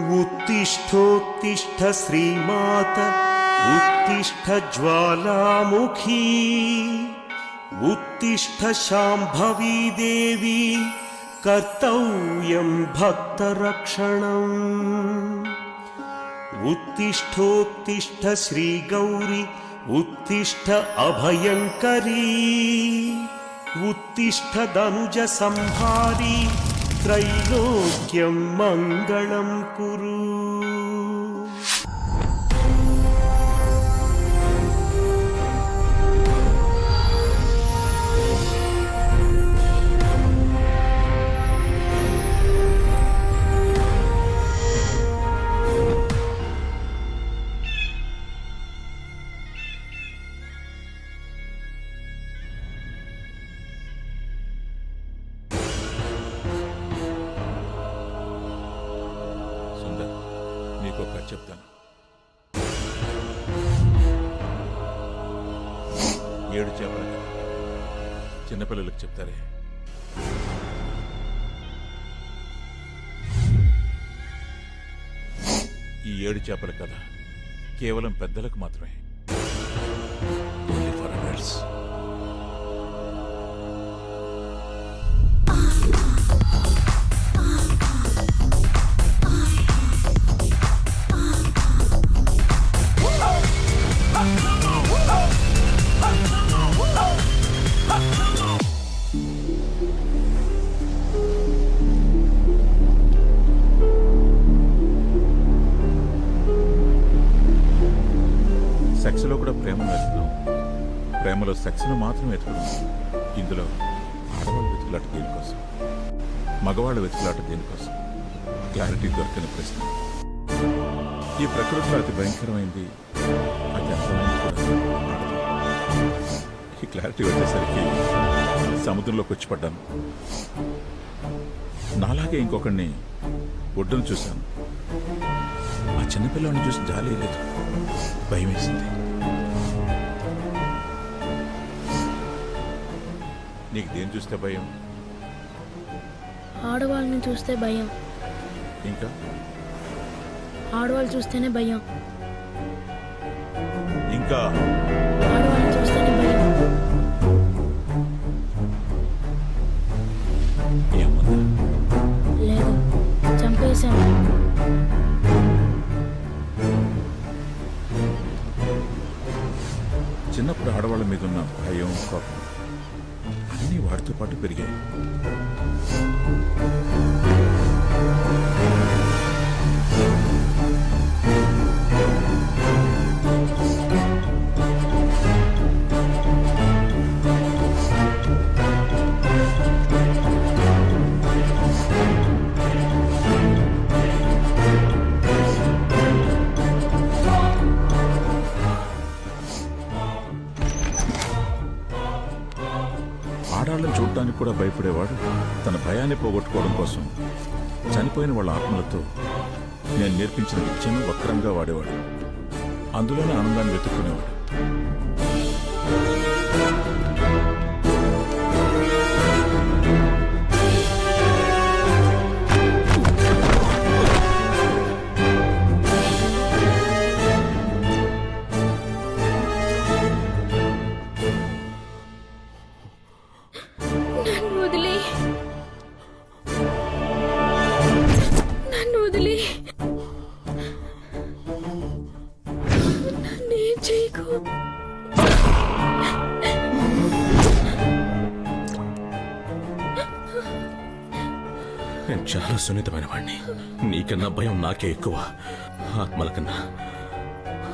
उत्तिष्ठोत्तिष्ठ श्रीमात उत्तिष्ठ ज्वालामुखी उत्तिष्ठ शाम्भवी देवी कर्तव्यं भक्तरक्षणम् उत्तिष्ठोत्तिष्ठ श्रीगौरी उत्तिष्ठ अभयंकरी उत्तिष्ठ दनुज संहारी त्रैलोक्यं मंगलं कुरु। చెప్తాను. 7 చేపల కథ చిన్నపిల్లలకు చెప్తారే, ఈ 7 చేపల కథ కేవలం పెద్దలకు మాత్రమే. Only for adults. సెక్స్లో కూడా ప్రేమను వెతుకుతాం, ప్రేమలో సెక్స్ను మాత్రం వెతుకుతాం. ఇందులో ఆడవాళ్ళ వెతుకులాట దేనికోసం, మగవాళ్ళ వెతుకులాట దేనికోసం? క్లారిటీ దొరకని ప్రశ్న. ఈ ప్రకృతిలో అతి భయంకరమైంది, అతి అందమైంది కూడా ఆడది. ఈ క్లారిటీ వచ్చేసరికి సముద్రంలోకి వచ్చి పడ్డాను. నాలాగే ఇంకొకడిని ఒడ్డును చూశాను. ఆ చిన్నపిల్లని చూసి జాలి లేదు, భయం వేసింది. నీకు దేని చూస్తే భయం? ఆడవాళ్ళని చూస్తే భయం. ఇంకా? ఆడవాళ్ళు చూస్తేనే భయం. ఇంకా? ఆడవాళ్ళని చూస్తేనే భయం. ఏమన్నా? లేదు, చంపేశాను. చిన్నప్పుడు ఆడవాళ్ళ మీద ఉన్న భయం, కోపం అన్నీ వాటితో పాటు పెరిగాయి. ఆడాళ్ళని చూడటానికి కూడా భయపడేవాడు తన భయాన్ని పోగొట్టుకోవడం కోసం చనిపోయిన వాళ్ళ ఆత్మలతో నేను నేర్పించిన విద్యను వక్రంగా వాడేవాడు. అందులోనే ఆనందాన్ని వెతుక్కునేవాడు. నేను చాలా సున్నితమైన వాడిని. నీకన్నా భయం నాకే ఎక్కువ. ఆత్మల కన్నా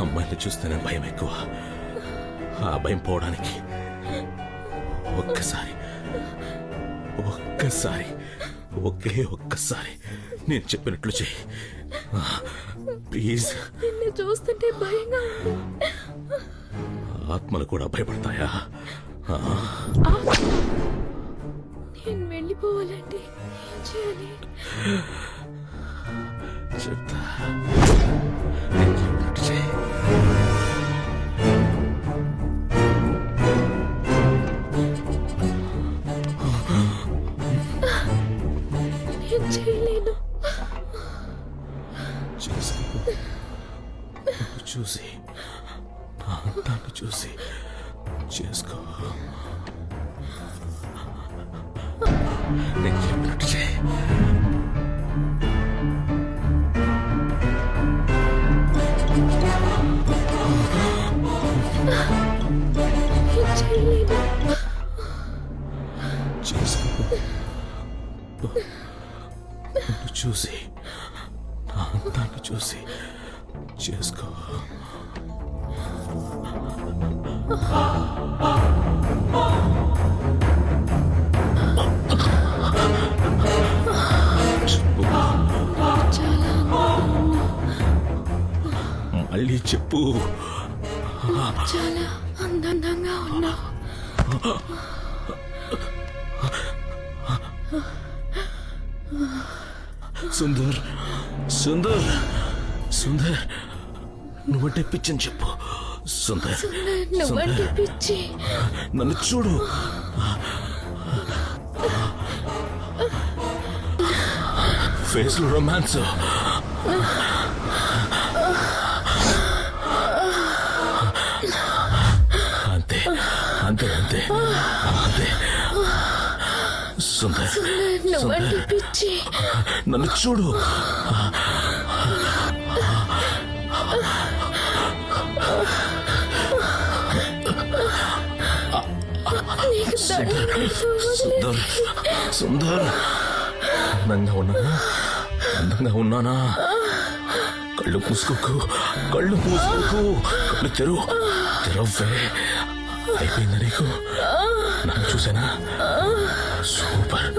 అమ్మాయిని చూస్తేనే భయం ఎక్కువ. ఆ భయం పోవడానికి ఒక్కసారి ఒకే ఒక్కసారి నేను చెప్పినట్లు చెయ్యి ప్లీజ్. నిన్ను చూస్తుంటే భయంగా ఉంది. ఆత్మలు కూడా భయపడతాయా? నేను వెళ్ళిపోవాలంటే ఏం చేయాలి? చెప్తా, నేను చెప్పినట్టు చెయ్యి. నేను చేయలేను. చేసుకో. నన్ను చూసి నా అందాన్ని చూసి చేసుకో. నేను చెప్పినట్టు చేయి. చేయలేదు. చేసుకో. నన్ను చూసి నా అందాన్ని చూసి చేసుకో. చెప్పు. మళ్ళీ చెప్పు. చాలా అందంగా ఉన్నావు. సుందర్, సుందర్, సుందర్, నువ్వంటే పిచ్చని చెప్పు. సుందర్, నువ్వంటే పిచ్చి. నన్ను చూడు. ఫేస్ లో రొమాన్స్. అంతే అంతే అంతే అంతే. సుందర్, నువ్వంటే సుందర్, పిచ్చి. నన్ను చూడు. నీకు దండం పెడతాను. సుందర్, సుందర్, అందంగా ఉన్నానా? అందంగా ఉన్నానా? కళ్ళు మూసుకోకు, కళ్ళు మూసుకోకు, కళ్ళు తెరవ్వే. అయిపోయిందా నీకు? నన్ను చూసానా? సూపర్.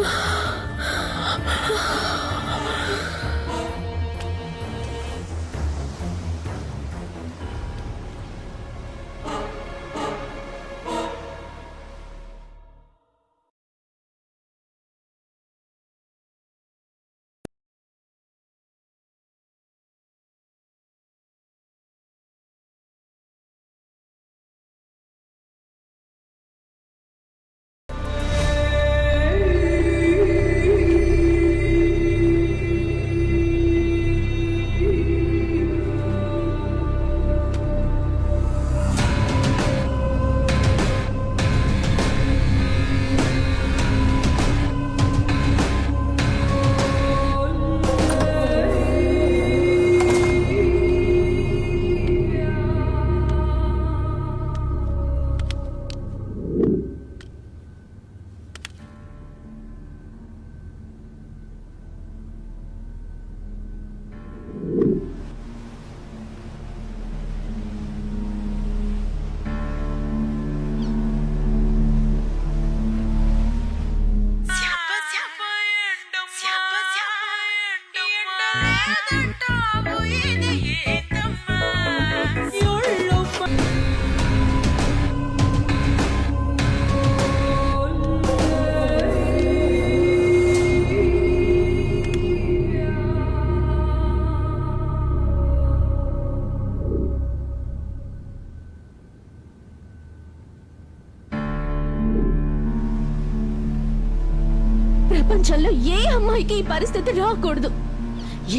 ప్రపంచంలో ఏ అమ్మాయికి ఈ పరిస్థితి రాకూడదు.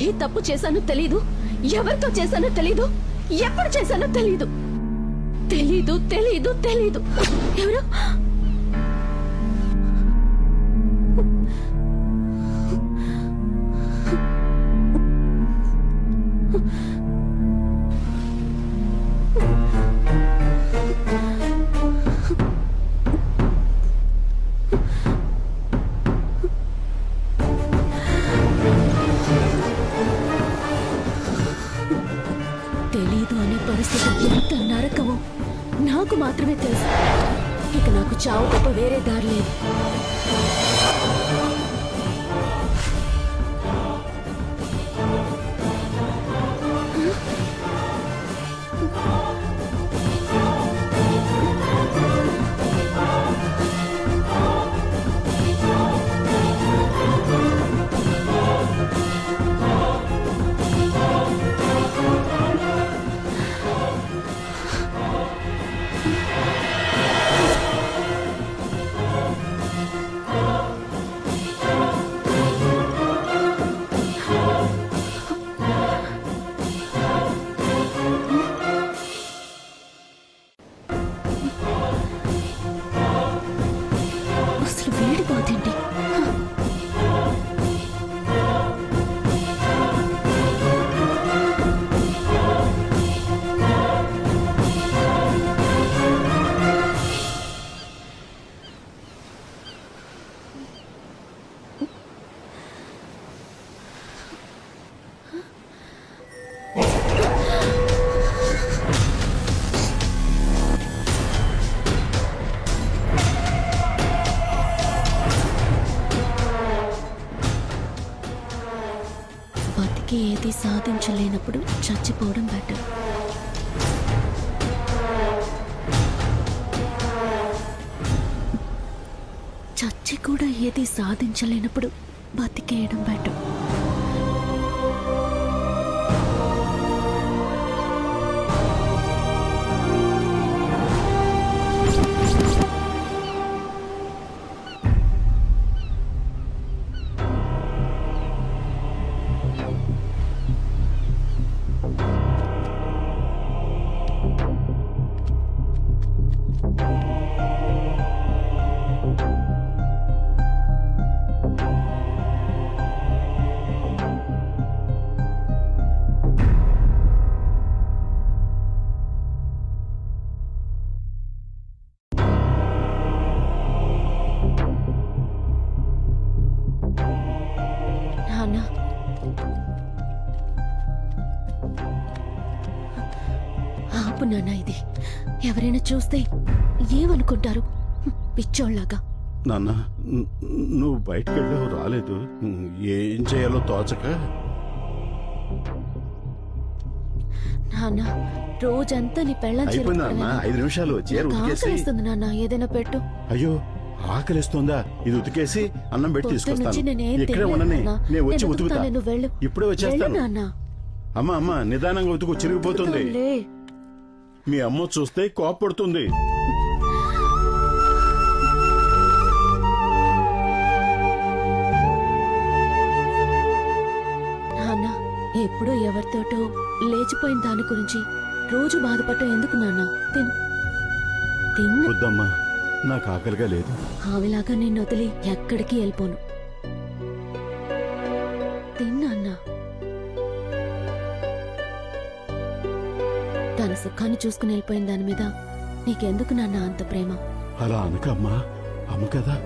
ఏ తప్పు చేశానో తెలీదు, ఎవరితో చేశానో తెలీదు, ఎప్పుడు చేశానో తెలీదు. తెలీదు తెలీదు తెలీదు. ఎవరు? తెలీదు అనే పరిస్థితి ఎంత నరకమో నాకు మాత్రమే తెలుసు. ఇక నాకు చావు తప్ప వేరే దారి లేదు. బతికి ఏది సాధించలేనప్పుడు చచ్చిపోవడం బెటర్. చచ్చి కూడా ఏది సాధించలేనప్పుడు బతికేయడం బెటర్. నాన్న, ఆపు నాన్న. ఇది ఎవరైనా చూస్తే ఏమనుకుంటారు? పిచ్చోళ్ళలాగా. నాన్న, నువ్వు బయటకు వెళ్ళావు, రాలేదు. ఏం చేయాలో తోచక. నాన్న, రోజంతా నీ పెళ్ళం అయిపోయిందన్నా, 5 నిమిషాలు చీర ఉతికేసి. ఆకలిస్తుంది నాన్న, ఏదైనా పెట్టు. అయ్యో, ఆకలిస్తుందా? ఇది ఉతికేసి అన్నం పెట్టి పొద్దున్నుంచి తీసుకొస్తాను. నేనేం ఇక్కడే తినలేదు ఉండని, నాన్న. నేను వచ్చి నేను ఉతుకుతా. ఉతుకుతాను, నువ్వు వెళ్ళు. ఇప్పుడే వెళ్ళు వచ్చేస్తాను. నాన్న. అమ్మ నిదానంగా ఉతుకు, చిరిగిపోతుంది. ఉతుకుతానులే. మీ అమ్మ చూస్తే కోపడుతుంది. నాన్న, ఎప్పుడో ఎవరితోటో లేచిపోయిన దాని గురించి రోజు బాధపడటం ఎందుకు నాన్న? తిన్ను. వద్దమ్మా, నాకు ఆకలిగా లేదు. ఆవిలాగా నిన్ను వదిలి ఎక్కడికి వెళ్ళిపోను. తిన్నా. తన సుఖాన్ని చూసుకుని వెళ్ళిపోయిన దాని మీద నీకెందుకు నాన్న అంత ప్రేమ? అలా అనకమ్మా, అమ్మ కదా.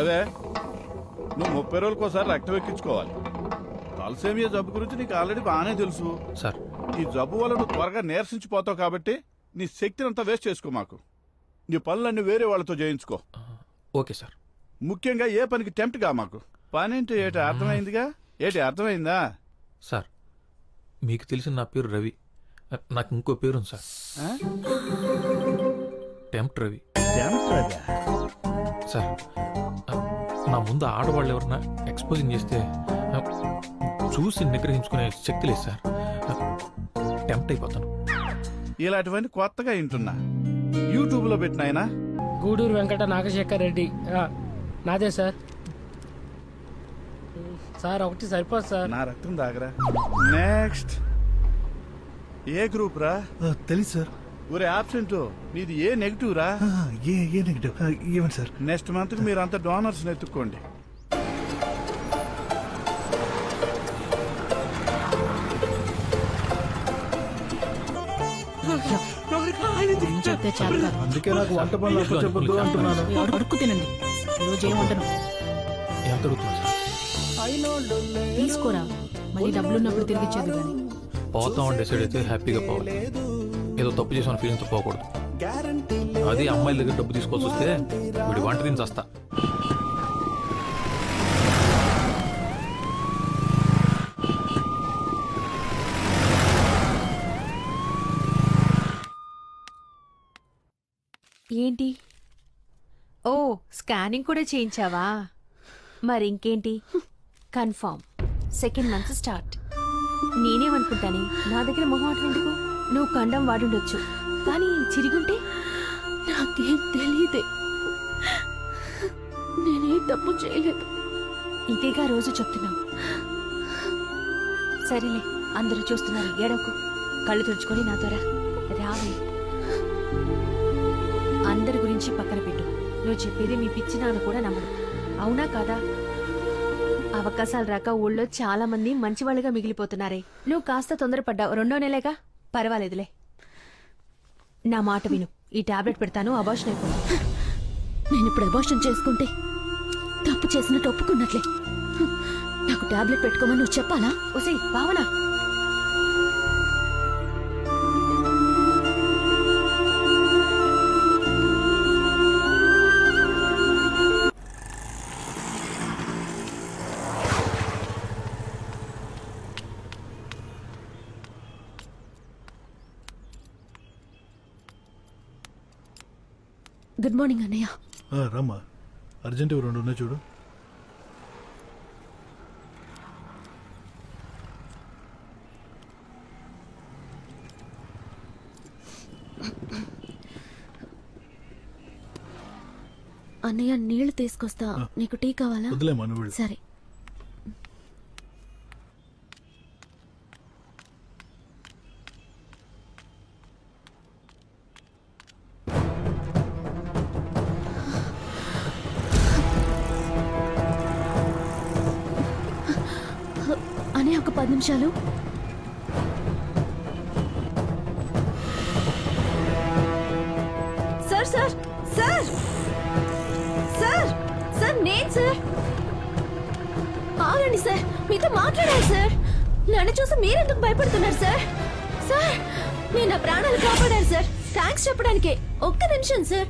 అదే నువ్వు 30 రోజులకోసారి రక్తం ఎక్కించుకోవాలి. తలసేమియా జబ్బు గురించి నీకు ఆల్రెడీ బాగానే తెలుసు సార్. ఈ జబ్బు వల్ల నువ్వు త్వరగా నీరసించిపోతావు కాబట్టి నీ శక్తిని అంతా వేస్ట్ చేసుకో. మాకు నీ పనులన్నీ వేరే వాళ్ళతో చేయించుకో. Okay sir. ముఖ్యంగా ఏ పనికి టెంప్ట్ గా మాకు. పనేంటి ఏటి అర్థమైందిగా? అర్థమైందా సార్? మీకు తెలిసిన నా పేరు రవి. నాకు ఇంకో పేరు ఉంది సార్, టెంప్ట్ రవి. సార్, నా ముందు ఆడవాళ్ళు ఎవరన్నా ఎక్స్పోజింగ్ చేస్తే చూసి నిగ్రహించుకునే శక్తి లేదు సార్. టెంప్ట్ అయిపోతాను. ఇలాంటివన్నీ కొత్తగా వింటున్నా. యూట్యూబ్ లో పెట్టిన ఆయన గూడూరు వెంకట నాగశేఖర్ రెడ్డి. నాదే సార్. సార్ ఒకటి సరిపోదు సార్. నా రక్తం దాగరా. నెక్స్ట్ ఏ గ్రూప్ రా? తెలుసు సార్. ఒరే ఆబ్సెంట్, నీది ఏ నెగిటివ్ రా? ఏ నెగిటివ్ ఇవ్వండి సార్. నెక్స్ట్ మంత్ కి మీరు అంతా డోనర్స్ ఎత్తుక్కోండి. అందుకే నాకు వంట పనులు అప్పచెప్పొద్దు అంటున్నాను. అడుక్కు తినండి, రోజు ఏం వంటను ఎంత అడుగుతున్నా సార్? తీసుకోరా, మళ్ళీ డబ్బులున్నప్పుడు తిరిగి ఇచ్చేది కానీ. పోతాం డిసైడ్ అయితే హ్యాపీగా పోవాలి. ఏదో తప్పు చేసిన ఫీలింగ్తో పోకూడదు. అది అమ్మాయిల దగ్గర డబ్బు తీసుకోవాల్సి వస్తే వీడి వంట తిని చస్తా. ఏంటి? ఓ స్కానింగ్ కూడా చేయించావా? మరింకేంటి? Confirm second month start. నేనేమనుకుంటానే, నా దగ్గర మొహమాటం ఎందుకు? నువ్వు కండం వాడుండొచ్చు, కానీ చిరిగుంటే నాకేం తెలియదే. నేనే తప్పు చేయలేదు. ఇదేగా రోజు చెప్తున్నావు. సరేలే, అందరూ చూస్తున్నారు, ఏడవకు. కళ్ళు తుడుచుకొని నాతో రావే. అందరి గురించి పక్కన పెట్టు. నువ్వు చెప్పేది మీ పిచ్చి నాన్న కూడా నమ్మడు. అవునా కాదా? అవకాశాలు రాక ఊళ్ళో చాలా మంది మంచివాళ్ళుగా మిగిలిపోతున్నారే. నువ్వు కాస్త తొందరపడ్డావు. 2వ నెలేగా, పర్వాలేదులే. నా మాట విను. ఈ టాబ్లెట్ పెడతాను, అబార్షన్ అయిపోతుంది. నేను ఇప్పుడు అబార్షన్ చేసుకుంటే తప్పు చేసినట్టు ఒప్పుకున్నట్లే. నాకు టాబ్లెట్ పెట్టుకోమని నువ్వు చెప్పాలా? ఒసే భావన, గుడ్ మార్నింగ్ అన్నయ్య. రమ్మా, అర్జెంట్ 2 ఉన్నాయి చూడు. అన్నయ్య నీళ్లు తీసుకొస్తా. నీకు టీ కావాలా? వదిలేమా, నువ్వు వెళ్ళు. సరే. అనే ఒక 10 నిమిషాలు. Sir sir sir sir sir, నేను సార్. ఆగండి సార్, మీతో మాట్లాడాలి సార్. నన్ను చూసి మీరెందుకు భయపడుతున్నారు సార్? సార్, మీరు నా ప్రాణాలు కాపాడారు సార్. థ్యాంక్స్ చెప్పడానికే. ఒక్క నిమిషం సార్.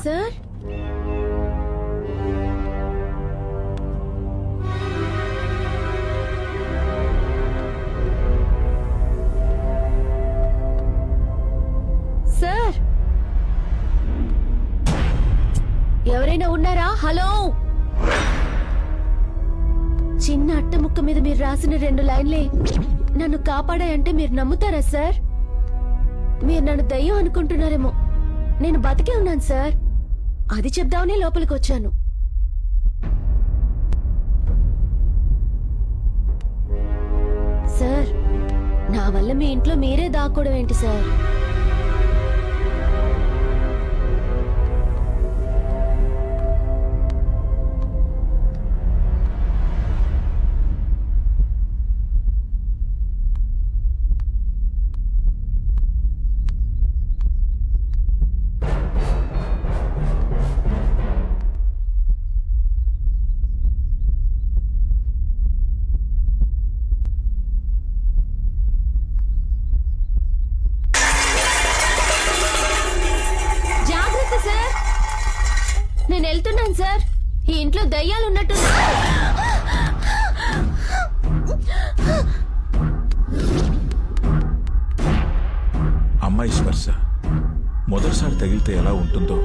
సార్, సార్, ఎవరైనా ఉన్నారా? హలో. చిన్న అట్ట ముక్క మీద మీరు రాసిన 2 లైన్లే నన్ను కాపాడాయంటే మీరు నమ్ముతారా సార్? మీరు నన్ను దయ్యం అనుకుంటున్నారేమో. నేను బతికే ఉన్నాను సార్. అది చెప్దామనే లోపలికి వచ్చాను. సార్, నా వల్ల మీ ఇంట్లో మీరే దాక్కోవడం ఏంటి సార్? నేను వెళ్తున్నాను సార్. ఈ ఇంట్లో దయ్యాలు ఉన్నట్టు. అమ్మాయి స్పర్శ మొదటిసారి తగిలితే ఎలా ఉంటుందో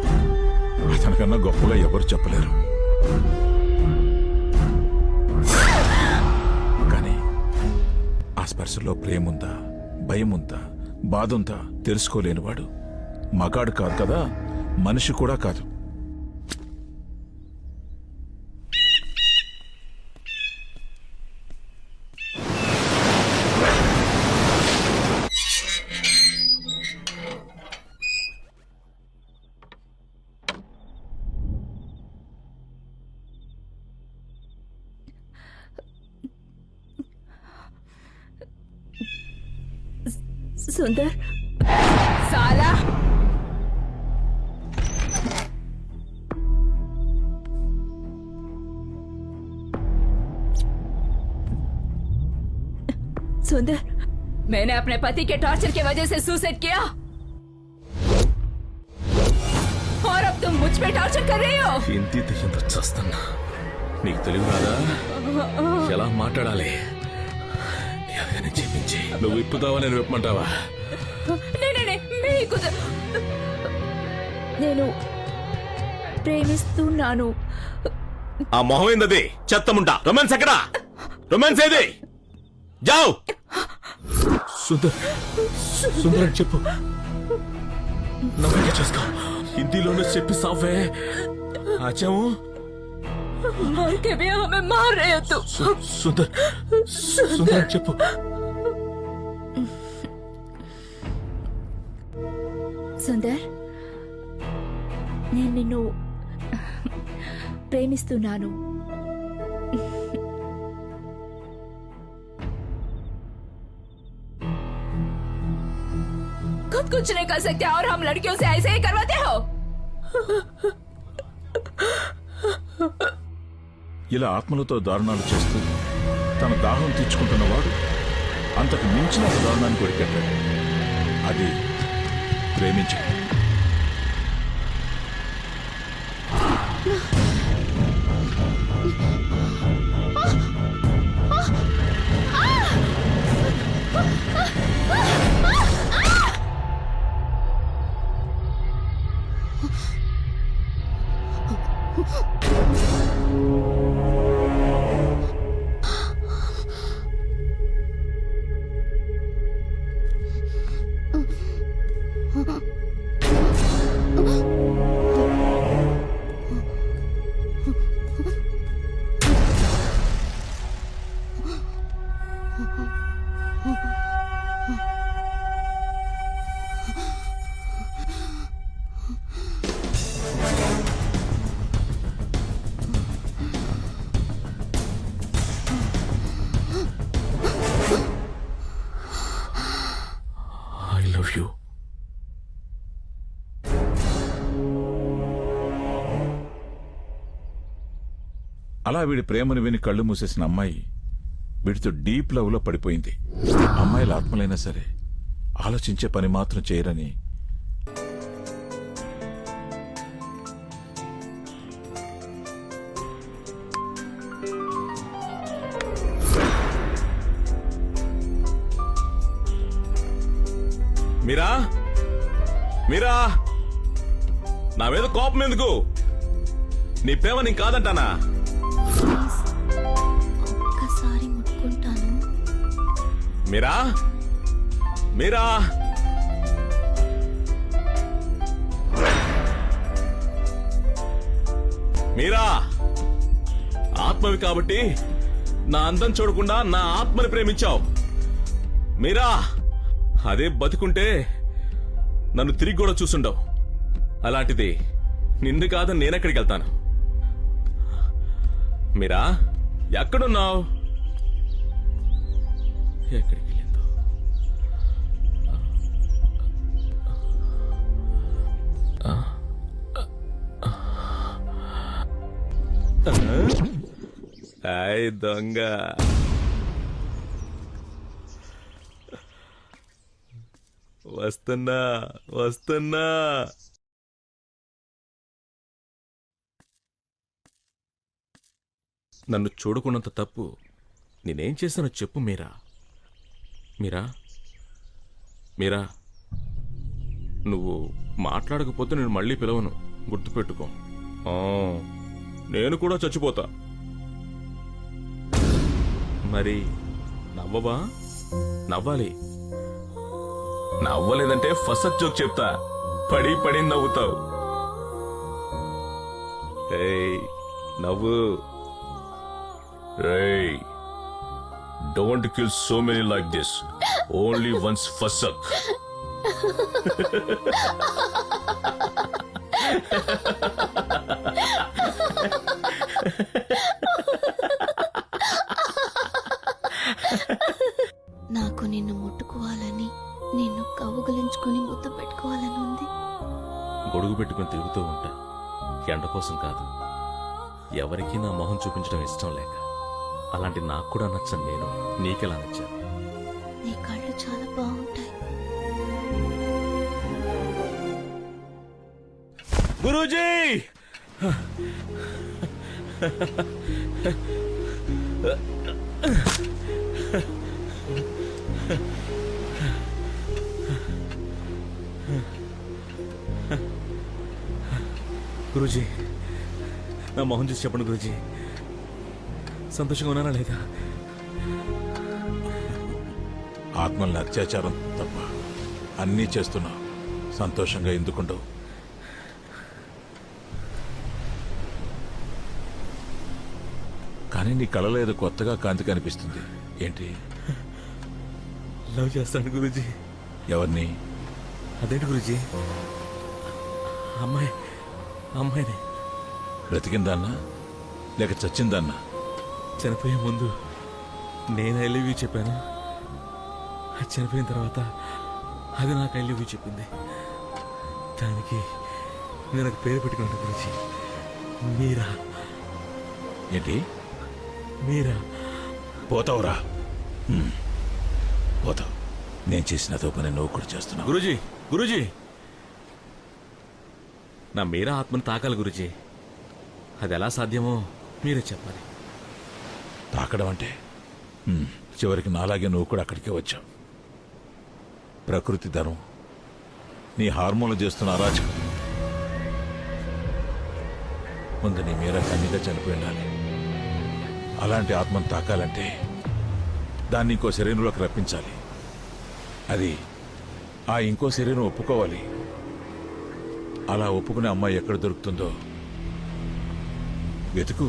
అతనికన్నా గొప్పగా ఎవరు చెప్పలేరు. కానీ ఆ స్పర్శలో ప్రేముందా, భయముందా, బాధంతా తెలుసుకోలేనివాడు మగాడు కాదు కదా, మనిషి కూడా కాదు. సుందర్ సాలా सुंदर, मैंने अपने पति के टॉर्चर की वजह से सुसाइड किया और अब तुम मुझ पे टॉर्चर कर रही हो. హిందీ దయ్యంతో చస్తున్నా. నీకు తెలుగు రాదా? ఎలా మాట్లాడాలి ఎలాగైనా చెప్పించి నువ్వు విప్పుతావా నేను విప్పమంటావా? మీకు నేను ప్రేమిస్తున్నాను. ఆ మొహం ఏందది? చెత్తముంటా. రొమాన్స్ ఎక్కడా? రొమాన్స్ ఏది? జావ్. సుందర్ సుందర్ అని చెప్పు. నవ్వుగా చూసుకో. హిందీలోనే చెప్పి సావే. ఆచాము मार के भी हमें मार रहे हो तुम. సుందర్ సుందర్ అని చెప్పు. సుందర్, నేను నిన్ను ప్రేమిస్తున్నాను. खुद कुछ नहीं कर सकते और हम लड़कियों से ऐसे ही करवाते हो. ఇలా ఆత్మలతో దారుణాలు చేస్తూ తన దాహం తీర్చుకుంటున్నవాడు అంతకు మించిన ఒక దారుణాన్ని కొరికెట్టాడు. అది ప్రేమించడం. I love you. అలా వీడి ప్రేమను విని కళ్ళు మూసేసిన అమ్మాయి వీడితో డీప్ లవ్ లో పడిపోయింది. అమ్మాయిల ఆత్మలైనా సరే ఆలోచించే పని మాత్రం చేయరని మీరా మీరా నా మీద కోపం ఎందుకు? నీ ప్రేమ నీకు కాదంటానా? ఒక్కసారి ముట్టుకుంటాను. మీరా మీరా మీరా ఆత్మవి కాబట్టి నా అందం చూడకుండా నా ఆత్మని ప్రేమించావు. మీరా అదే బతుకుంటే నన్ను తిరిగి కూడా చూసుండవు. అలాంటిది నిన్ను కాదని నేనెక్కడికి వెళ్తాను? మీరా ఎక్కడున్నావు? ఎక్కడికి వెళ్ళిందో? హాయ్ దొంగ. వస్తున్నా వస్తున్నా. నన్ను చూడకున్నంత తప్పు నేనేం చేశానో చెప్పు మీరా. మీరా మీరా నువ్వు మాట్లాడకపోతే నేను మళ్ళీ పిలవను, గుర్తుపెట్టుకో. నేను కూడా చచ్చిపోతా. మరి నవ్వవా? నవ్వాలి. నవ్వలేదంటే ఫస్ట్ జోక్ చెప్తా, పడి పడి నవ్వుతావు. ఏయ్ నవ్వు. ఏయ్ don't kill so many like this, only once ఫసక్. నాకు నిన్ను ముట్టుకోవాలని, నిన్ను కవ్వుగలించుకుని ముద్దు పెట్టుకోవాలని ఉంది. గొడుగు పెట్టుకుని తిరుగుతూ ఉంటా, ఎండ కోసం కాదు. ఎవరికీ నా మొహం చూపించడం ఇష్టం లేక. అలాంటి నాకు కూడా నచ్చను నేను, నీకెలా నచ్చాను? నీ కళ్ళు చాలా బాగుంటాయి. గురూజీ! గురూజీ, నా మొహం చూసి చెప్పండి గురూజీ, సంతోషంగా ఉన్నానా లేదా? ఆత్మల్ని అత్యాచారం తప్ప అన్నీ చేస్తున్నావు, సంతోషంగా ఎందుకుండవు? కానీ నీ కళలో ఏదో కొత్తగా కాంతి కనిపిస్తుంది. ఏంటి? లవ్ చేస్తాను గురూజీ. ఎవరిని? అదేంటి గురూజీ? అమ్మాయిని. బ్రతికిందన్నా లేక చచ్చిందన్నా? చనిపోయే ముందు నేను ఐ లవ్ యూ చెప్పాను, అది చనిపోయిన తర్వాత అది నాకు ఐ లవ్ యూ చెప్పింది. దానికి నేను ఒక పేరు పెట్టుకున్నాను గురించి, మీరా. ఏంటి? మీరా. పోతావురా, పోతావు. నేను చేసిన పని నువ్వు కూడా చేస్తున్నావు. గురూజీ, నా మీరా ఆత్మను తాకాలి గురూజీ. అది ఎలా సాధ్యమో మీరే చెప్పాలి. తాకడం అంటే చివరికి నాలాగే నువ్వు కూడా అక్కడికే వచ్చావు. ప్రకృతి ధర్మం, నీ హార్మోన్లు చేస్తున్న అరాచకం. ముందు నీ మీరా కన్నీగా చనిపోయి ఉండాలి. అలాంటి ఆత్మను తాకాలంటే దాన్ని ఇంకో శరీరంలోకి రప్పించాలి. అది ఆ ఇంకో శరీరం ఒప్పుకోవాలి. అలా ఒప్పుకునే అమ్మాయి ఎక్కడ దొరుకుతుందో వెతుకు.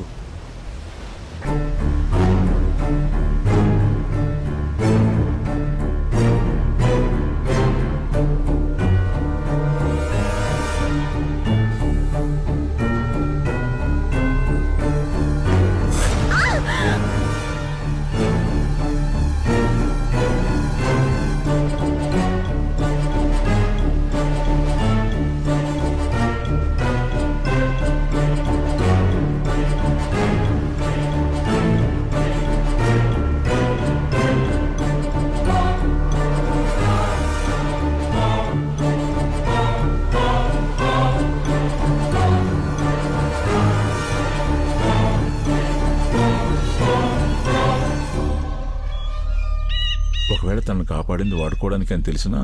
ఒకవేళ తనను కాపాడింది వాడుకోవడానికి అని తెలిసినా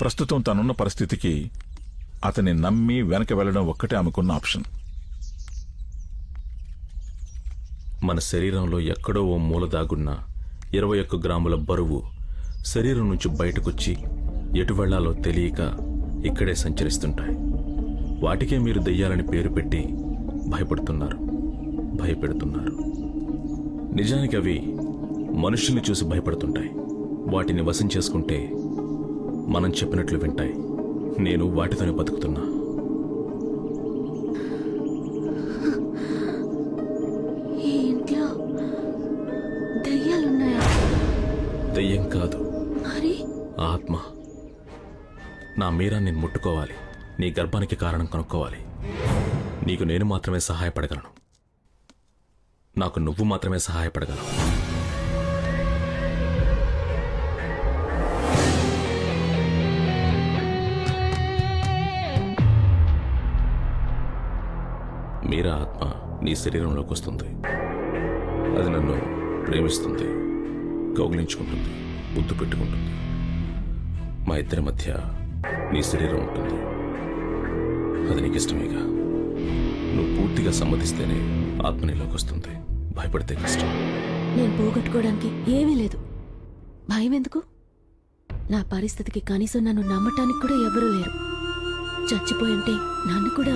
ప్రస్తుతం తనున్న పరిస్థితికి అతన్ని నమ్మి వెనక వెళ్లడం ఒక్కటే ఆమెకున్న ఆప్షన్. మన శరీరంలో ఎక్కడో ఓ మూల దాగున్న 21 గ్రాముల బరువు శరీరం నుంచి బయటకొచ్చి ఎటు వెళ్లాలో తెలియక ఇక్కడే సంచరిస్తుంటాయి. వాటికే మీరు దెయ్యాలని పేరు పెట్టి భయపెడుతున్నారు. నిజానికి అవి మనుషుల్ని చూసి భయపడుతుంటాయి. వాటిని వశం చేసుకుంటే మనం చెప్పినట్లు వింటాయి. నేను వాటితోనే బతుకుతున్నా. ఈ ఇంట్లో దయ్యాలున్నాయా? దయ్యం కాదు, మరి ఆత్మ. నా మీరా నేను ముట్టుకోవాలి, నీ గర్భానికి కారణం కనుక్కోవాలి. నీకు నేను మాత్రమే సహాయపడగలను, నాకు నువ్వు మాత్రమే సహాయపడగలవు. మీరా ఆత్మ నీ శరీరంలోకి వస్తుంది. అది నన్ను ప్రేమిస్తుంది, కౌగిలించుకుంటుంది, ముద్దు పెట్టుకుంటుంది. మా ఇద్దరి మధ్య నీ శరీరం ఉంటుంది. అది నీకు ఇష్టమేగా. నువ్వు పూర్తిగా సమ్మతిస్తేనే ఆత్మ నీలోకి వస్తుంది. భయపడితే కష్టం. నేను పోగొట్టుకోవడానికి ఏమీ లేదు. భయం ఎందుకు? నా పరిస్థితికి కనీసం నన్ను నమ్మటానికి కూడా ఎవరూ లేరు. చచ్చిపోయింటే నన్ను కూడా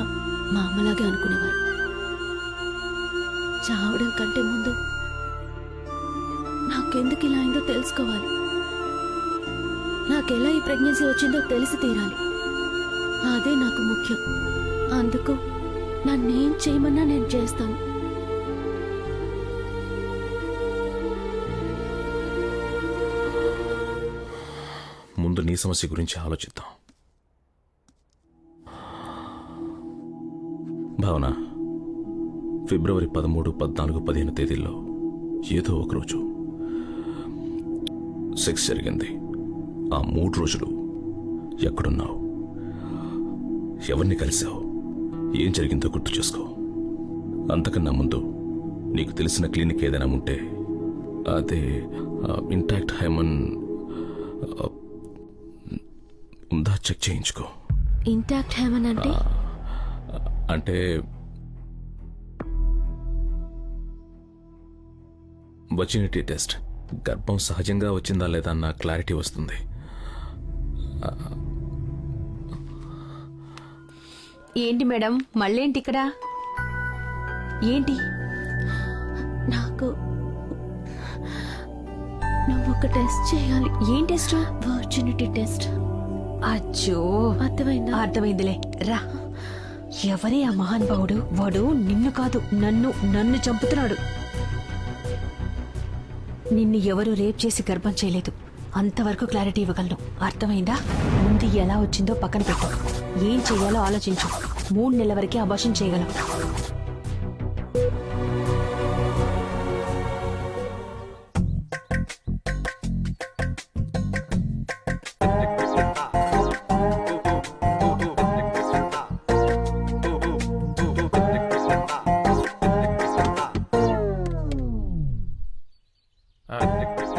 మా అమ్మలాగే అనుకునేవారు. చావడం కంటే ముందు నాకెందుకు ఇలా అయిందో తెలుసుకోవాలి. నాకెలా ఈ ప్రెగ్నెన్సీ వచ్చిందో తెలిసి తీరాలి. అదే నాకు ముఖ్యం. అందుకు నన్నేం చేయమన్నా నేను చేస్తాను. ముందు నీ సమస్య గురించి ఆలోచిద్దాం. భావన, ఫిబ్రవరి 13, 14, 15 తేదీల్లో ఏదో ఒకరోజు సెక్స్ జరిగింది. ఆ 3 రోజులు ఎక్కడున్నావు, ఎవరిని కలిసావు, ఏం జరిగిందో గుర్తు చేసుకో. అంతకన్నా ముందు నీకు తెలిసిన క్లినిక్ ఏదైనా ఉంటే అదే ఇంటాక్ట్ హైమన్ ఉందా చెక్ చేయించుకో. ఇంటాక్ట్ హెవెన్ అంటే అంటే వచినిటీ టెస్ట్. గర్భం సహజంగా వచ్చిందా లేదా అన్న క్లారిటీ వస్తుంది. ఏంటి మేడం మళ్ళేంటి ఇక్కడ? ఏంటి? నాకు నువ్వు ఒక టెస్ట్ చేయాలి. ఏం టెస్ట్? Virginity test. అచ్చో, అర్థమైందా? అర్థమైందిలే, రా. ఎవరే ఆ మహానుభావుడు? వాడు నిన్ను కాదు నన్ను చంపుతున్నాడు. నిన్ను ఎవరు రేప్ చేసి గర్భం చేయలేదు. అంతవరకు క్లారిటీ ఇవ్వగలను. అర్థమైందా? ముందు ఎలా వచ్చిందో పక్కన పెట్టు. ఏం చెయ్యాలో ఆలోచించు. 3 నెలల వరకే అబార్షన్ చేయగలం.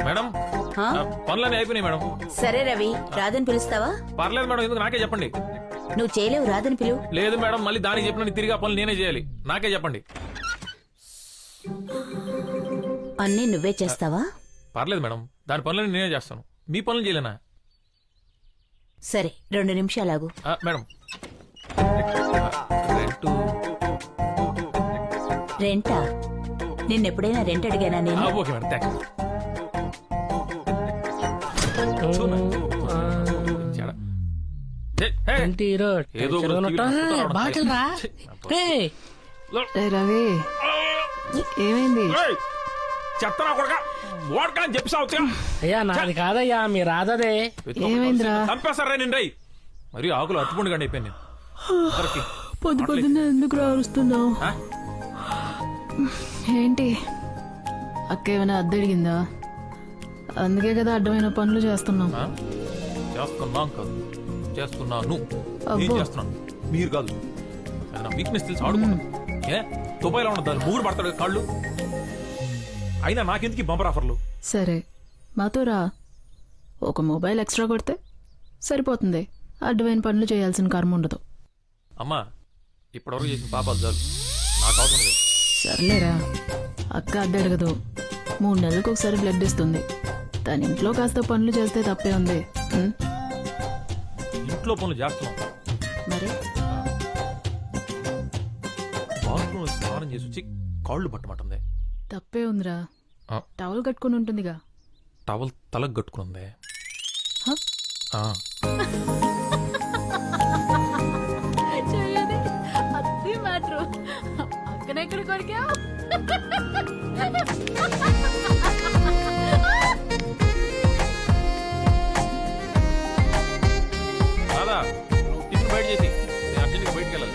మేడం, పనులన్నీ అయిపోయినాయి మేడం. సరే రవి, రాధని పిలుస్తావా? పర్లేదు మేడం, ఎందుకు నాకే చెప్పండి. నువ్వు చేయలేవు, రాధని పిలువు. లేదు మేడం, మళ్ళీ దానికి చెప్పిన తిరిగి ఆ పనులు నేనే చేయాలి. నాకే చెప్పండి. అన్నీ నువ్వే చేస్తావా? పర్లేదు మేడం, దాని పనులన్నీ నేనే చేస్తాను. మీ పనులు చేయలేనా? సరే, 2 నిమిషాలాగు. మేడం, రెంట్ రెంటా? నిన్నెప్పుడైనా రెంట్ అడిగానా నేను? Okay madam, thanks. ఏదో బాటిల్ రా. రవి ఏమైంది? చెత్తనా కొడక ఓడకా అని చెప్పి సాగుతా. అయ్యా నాది కాదయ్యా, మీ రాధదే. ఏమైందిరా? చంపేస్తారా నేను రై. మరి ఆకులు అట్టుకుండి కండి అయిపోయాను నేను. పొద్దున్న ఎందుకు రారుస్తున్నావు? ఏంటి అక్క ఏమైనా అద్దడిగిందా? అందుకే కదా అడ్డమైన పనులు చేస్తున్నాం. చేస్తున్నాం కాదు, చేస్తున్నాను. అబ్బో. చేస్తున్నాను, మీరు కాదు. వీక్నెస్ తెలిసి ఆడుకున్నాను. ఏ తుపాయిలో ఉన్న దాన్ని మూడు పడతాడు కాళ్ళు. అయినా నాకెందుకు ఈ బంపర్ ఆఫర్లు? సరే మాతో రా, ఒక మొబైల్ ఎక్స్ట్రా కొడితే సరిపోతుంది. అడ్డమైన పనులు చేయాల్సిన కర్మ ఉండదు. అమ్మా, ఇప్పటివరకు చేసిన పాపాలు చాలు, నాకు అవసరం లేదు. సర్లేరా, అక్క అద్దెడగదు. 3 నెలలకు ఒకసారి బ్లడ్ ఇస్తుంది. తన ఇంట్లో కాస్త పనులు చేస్తే తప్పే ఉంది. ఇంట్లో పనులు చేస్తున్నాం మరి బాత్రూమ్ స్నానం చేసి వచ్చి కాళ్ళు పట్టమంటుంది. తప్పే ఉందిరా, టవల్ కట్టుకుని ఉంటుందిగా. టవల్ తలకు కట్టుకుంది. అక్కడెక్కడ కొరికావు? కాదా టిఫిన్ బయట చేసి నేను అర్జెంట్గా బయటికి వెళ్ళాలి.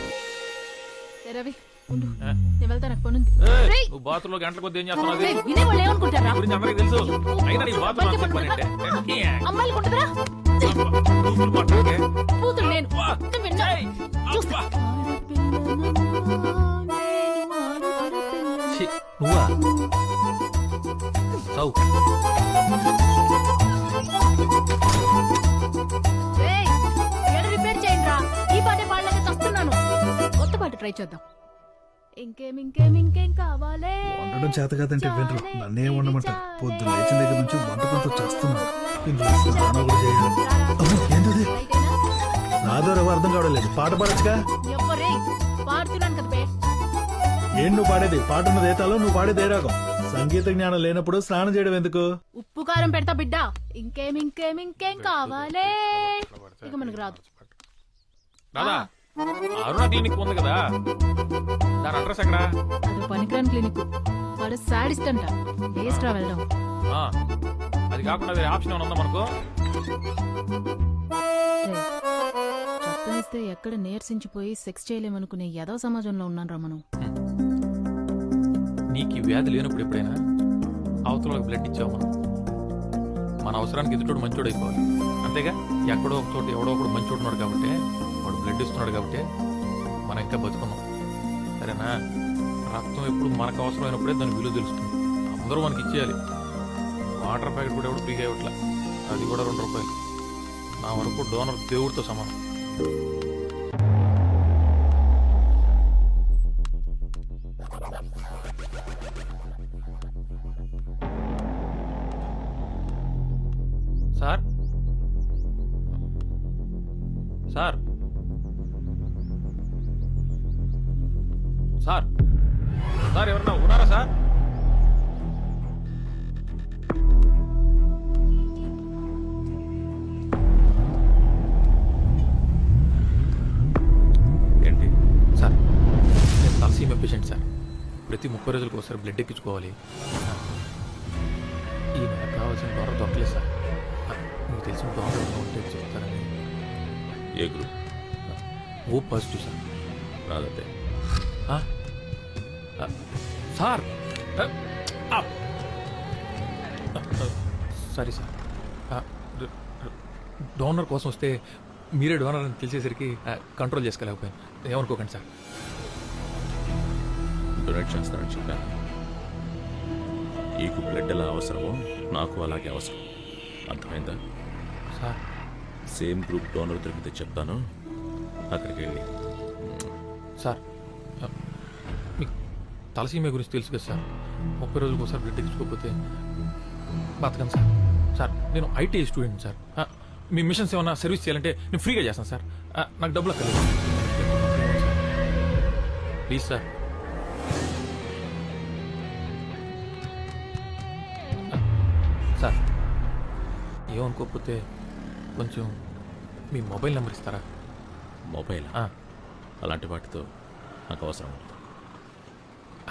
రవి ఉండు, నేను వెళ్తాను. నాకు పనుంది. నువ్వు బాత్రూమ్ లో గంటల కొద్ది ఏం చేస్తున్నావు? వినేవాళ్ళు ఏమనుకుంటారా? గురించి అందరికీ తెలుసు. అయినా నీ బాత్రూమ్ పని అంటే అమ్మాయిలు కొంటరా? కూతురు నేను. చూస్తా. నువ్వా చౌ రిపేర్ చేయండి రా. ఈ పాటే పాడలేక చస్తున్నాను. కొత్త పాట ట్రై చేద్దాం. ఇంకేం కావాలే? వండడం చేత కాదంటే వినరు. నన్నే వండమంటారు. పొద్దున్న లేచిన దగ్గర నుంచి వంట పనితో చేస్తున్నాను. ఇందులో స్నానం కూడా చేయడం. అమ్మో, ఏంటది? నా ద్వారా అర్థం కావడం లేదు. పాట పాడచ్చుగా. ఏం నువ్వు పాడేది? పాట ఉన్నది ఏతాలో, నువ్వు పాడేది ఏ రాగం? సంగీత జ్ఞానం లేనప్పుడు స్నానం చేయడం ఎందుకు? ఉప్పు కారం పెడతా బిడ్డ. ఇంకేం కావాలే? ఇక మనకు రాదు. దాదా అరుణ క్లినిక్ ఉంది కదా, దాని అడ్రస్ ఎక్కడ? అది పనికిరాని క్లినిక్. వాడు సాడిస్ట్ అంట. వేస్ట్ రా వెళ్దాం. ఆ, అది కాకుండా వేరే ఆప్షన్ ఏమైనా ఉందా మనకు? చొక్కనిస్తే ఎక్కడ నీరసించిపోయి సెక్స్ చేయలేమనుకునే యదవ సమాజంలో ఉన్నాను రా మనం. నీకు ఈ వ్యాధి లేనప్పుడు ఎప్పుడైనా అవతల బ్లడ్ ఇచ్చావు మనం. మన అవసరానికి ఎదుటోడు మంచోడు అయిపోవాలి, అంతేగా? ఎక్కడో ఒక చోట ఎవడో ఒకడు మంచోడు ఉన్నాడు కాబట్టి, వాడు బ్లడ్ ఇస్తున్నాడు కాబట్టి మనం ఇంకా బతుకున్నాం, సరేనా? రక్తం ఎప్పుడు మనకు అవసరమైనప్పుడే దాని విలువ తెలుస్తుంది. అందరూ మనకి ఇచ్చేయాలి. వాటర్ ప్యాకెట్ కూడా ఎవడు ఫ్రీగా ఇవ్వట్లా, అది కూడా 2 రూపాయలు. నా వరకు డోనర్ దేవుడితో సమానం. సార్ సార్ సార్ సార్ ఎవరన్నా ఉన్నారా సార్? ఏంటి సార్? నేను తలసీమ పేషెంట్ సార్. ప్రతి 30 రోజులకు ఒకసారి బ్లడ్ ఎక్కించుకోవాలి. ఈ నెలకు కావాల్సిన డోనర్ దొరకలేదు సార్. మీకు తెలిసిన డోనర్ ఉంటే చెప్తారని. ఏ గ్రూప్? O positive sir. రాదంటే సార్ సారీ సార్. డోనర్ కోసం వస్తే మీరే డోనర్ అని తెలిసేసరికి కంట్రోల్ చేసుకోలేకపోయాను. ఏమనుకోకండి సార్. డొనేట్ చేస్తానని చెప్పాను. నీకు బ్లడ్ ఎలా అవసరమో నాకు అలాగే అవసరం, అర్థమైందా? సార్ సేమ్ గ్రూప్ డోనర్ దొరికితే చెప్తాను, అక్కడికి వెళ్ళి. సార్ మీకు తలసీమ గురించి తెలుసు కదా సార్. 30 రోజులకు ఒకసారి బ్లడ్ ఎక్కించుకోకపోతే బతకను సార్. సార్ నేను IT student sir. Me machines ఏమన్నా సర్వీస్ చేయాలంటే నేను ఫ్రీగా చేస్తాను సార్. నాకు డబ్బులు అక్కర్లేదు ప్లీజ్ సార్. సార్ ఏమనుకోకపోతే కొంచెం మీ మొబైల్ నెంబర్ ఇస్తారా? మొబైల్ అలాంటి వాటితో నాకు అవసరం ఉంటుంది.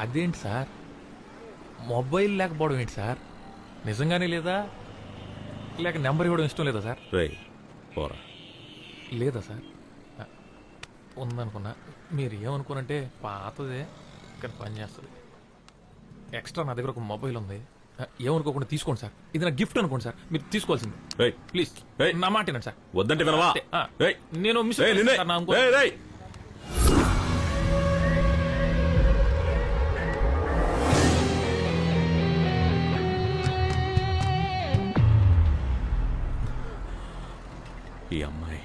అదేంటి సార్, మొబైల్ లేకపోవడం ఏంటి సార్? నిజంగానే లేదా, లేక నెంబర్ ఇవ్వడం ఇష్టం లేదా సార్? రేయ్ పోరా. లేదా సార్? ఉందనుకున్నా. మీరు ఏమనుకోనంటే పాతదే ఇక్కడ పని చేస్తుంది. ఎక్స్ట్రా నా దగ్గర ఒక మొబైల్ ఉంది. ఏమనుకోకుండా తీసుకోండి సార్. ఇది నా గిఫ్ట్ అనుకోండి సార్. మీరు తీసుకోవాల్సింది. రేయ్ ప్లీజ్ రేయ్ నా మాట వినండి సార్. వద్దంటే వినవా? రేయ్ నేను మిస్ రేయ్ నిన్నే. సార్, నా ఇంకో- రేయ్ రేయ్ ఈ అమ్మాయి